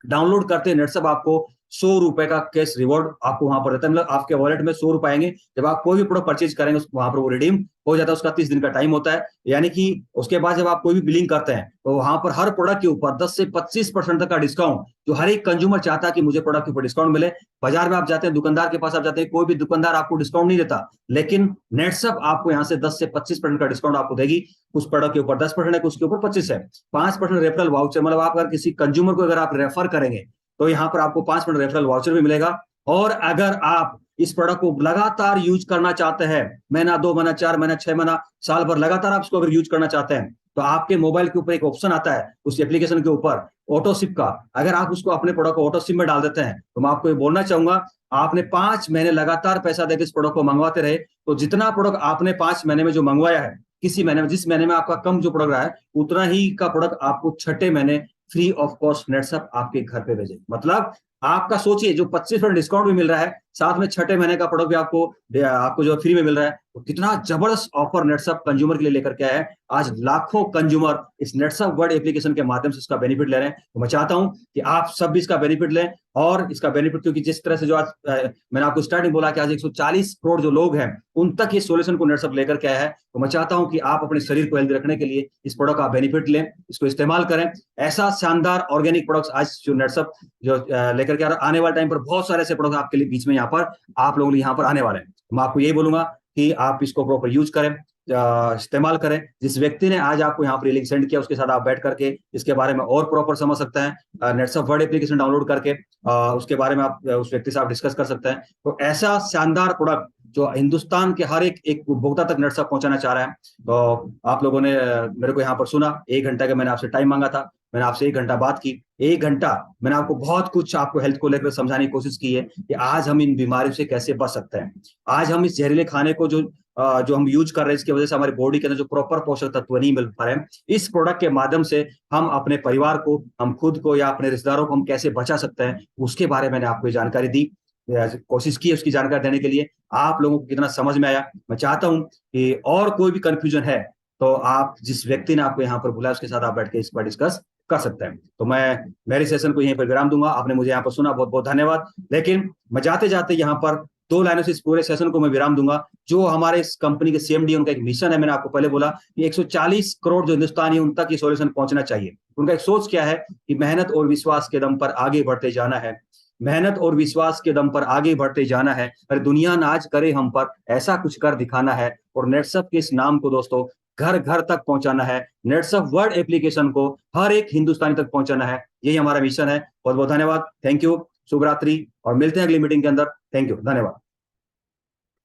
डाउनलोड करते नेटसर्फ आपको 100 रुपए का कैश रिवॉर्ड आपको वहां पर रहता है, मतलब आपके वॉलेट में 100 रुपए आएंगे। जब आप कोई भी प्रोडक्ट परचेज करेंगे वहां पर वो रिडीम हो जाता है, उसका 30 दिन का टाइम होता है। यानी कि उसके बाद जब आप कोई भी बिलिंग करते हैं तो वहां पर हर प्रोडक्ट के ऊपर 10 से 25% तक का डिस्काउंट, जो हर एक कंज्यूमर चाहता है कि मुझे प्रोडक्ट के ऊपर डिस्काउंट मिले। बाजार में आप जाते हैं, दुकानदार के पास आप जाते हैं, कोई भी दुकानदार आपको डिस्काउंट नहीं देता, लेकिन नेटसर्फ आपको यहाँ से 10 से 25% का डिस्काउंट आपको देगी। कुछ प्रोडक्ट के ऊपर 10% है, कुछ के ऊपर 25 है। 5% रेफरल वाउचर, मतलब आप अगर किसी कंज्यूमर को अगर आप रेफर करेंगे तो यहाँ पर आपको 5% रेफरल वाउचर भी मिलेगा। और अगर आप इस प्रोडक्ट को लगातार यूज करना चाहते हैं, महीना, 2 महीना, 4 महीना, 6 महीना, साल भर लगातार आप इसको अगर यूज करना चाहते हैं, तो आपके मोबाइल के ऊपर एक ऑप्शन आता है उस एप्लीकेशन के ऊपर ऑटो शिप का। अगर आप उसको अपने प्रोडक्ट को ऑटो शिप में डाल देते हैं, तो मैं आपको ये बोलना चाहूंगा, आपने 5 महीने लगातार पैसा देकर इस प्रोडक्ट को मंगवाते रहे, तो जितना प्रोडक्ट आपने 5 महीने में जो मंगवाया है, किसी महीने में, जिस महीने में आपका कम जो प्रोडक्ट रहा है, उतना ही का प्रोडक्ट आपको छठे महीने फ्री ऑफ कॉस्ट नेटसर्फ आपके घर पे भेजे। मतलब आपका सोचिए, जो 25% डिस्काउंट भी मिल रहा है, साथ में छठे महीने का प्रोडक्ट भी आपको जो फ्री में मिल रहा है, तो कितना जबरदस्त ऑफर नेटसर्फ कंज्यूमर के लिए लेकर के आया है। आज लाखों कंज्यूमर इस नेटसर्फ वर्ड एप्लीकेशन के माध्यम से इसका बेनिफिट ले रहे हैं। तो मैं चाहता हूं कि आप सब भी इसका बेनिफिट लें, और इसका बेनिफिट, क्योंकि जिस तरह से जो आज मैंने आपको स्टार्टिंग बोला कि आज 140 करोड़ जो लोग हैं उन तक ये सोल्यूशन को नेटसर्फ लेकर के आया है। तो मैं चाहता हूं कि आप अपने शरीर को हेल्दी रखने के लिए इस प्रोडक्ट का बेनिफिट लें, इसको इस्तेमाल करें। ऐसा शानदार ऑर्गेनिक प्रोडक्ट्स आज जो नेटसर्फ जो लेकर के आने वाले टाइम पर बहुत सारे ऐसे प्रोडक्ट आपके लिए बीच में यहाँ पर आप लोगों यहाँ पर आने वाले हैं। मैं आपको यही बोलूंगा कि आप इसको प्रॉपर यूज करें, इस्तेमाल करें। जिस व्यक्ति ने आज आपको यहाँ पर लिंक सेंड किया, उसके साथ आप बैठ करके इसके बारे में और प्रॉपर समझ सकते हैं। नेटसर्फ वर्ड एप्लीकेशन डाउनलोड करके उसके बारे में आप उस व्यक्ति से आप डिस्कस कर सकते हैं। तो ऐसा शानदार प्रोडक्ट जो हिंदुस्तान के हर एक उपभोक्ता तक नेटसर्फ पहुंचाना चाह रहा है। तो आप लोगों ने मेरे को यहाँ पर सुना, 1 घंटा का मैंने आपसे टाइम मांगा था, मैंने आपसे 1 घंटा बात की। 1 घंटा मैंने आपको बहुत कुछ आपको हेल्थ को लेकर समझाने की कोशिश की है कि आज हम इन बीमारियों से कैसे बच सकते हैं। आज हम इस जहरीले खाने को जो हम यूज कर रहे हैं, इसकी वजह से हमारी बॉडी के अंदर जो प्रॉपर पोषक तत्व नहीं मिल पा रहे हैं, इस प्रोडक्ट के माध्यम से हम अपने परिवार को, हम खुद को या अपने रिश्तेदारों को हम कैसे बचा सकते हैं, उसके बारे में मैंने आपको जानकारी दी, कोशिश की उसकी जानकारी देने के लिए। आप लोगों को कितना समझ में आया, मैं चाहता हूं कि और कोई भी कंफ्यूजन है तो आप जिस व्यक्ति ने आपको यहाँ पर बुलाया उसके साथ आप बैठ के इस पर डिस्कस कर सकते हैं। तो मैं मेरे सेशन को यहीं पर विराम दूंगा। आपने मुझे यहाँ पर सुना, बहुत बहुत धन्यवाद। लेकिन मैं जाते जाते यहाँ पर 2 लाइनों से इस पूरे सेशन को मैं विराम दूंगा। जो हमारे इस कंपनी के सीएमडी, उनका एक मिशन है, मैंने आपको पहले बोला कि 140 करोड़ जो हिंदुस्तानी, उन तक ये सॉल्यूशन पहुंचना चाहिए। उनका एक सोच क्या है कि मेहनत और विश्वास के दम पर आगे बढ़ते जाना है, मेहनत और विश्वास के दम पर आगे बढ़ते जाना है। अरे दुनिया नाज करे हम पर, ऐसा कुछ कर दिखाना है। और नेटसप के इस नाम को दोस्तों घर घर तक पहुंचाना है। नेटसप वर्ड एप्लीकेशन को हर एक हिंदुस्तानी तक पहुंचाना है। यही हमारा मिशन है। बहुत बहुत धन्यवाद। Thank you. शुभ रात्रि और मिलते हैं अगली मीटिंग के अंदर। थैंक यू, धन्यवाद।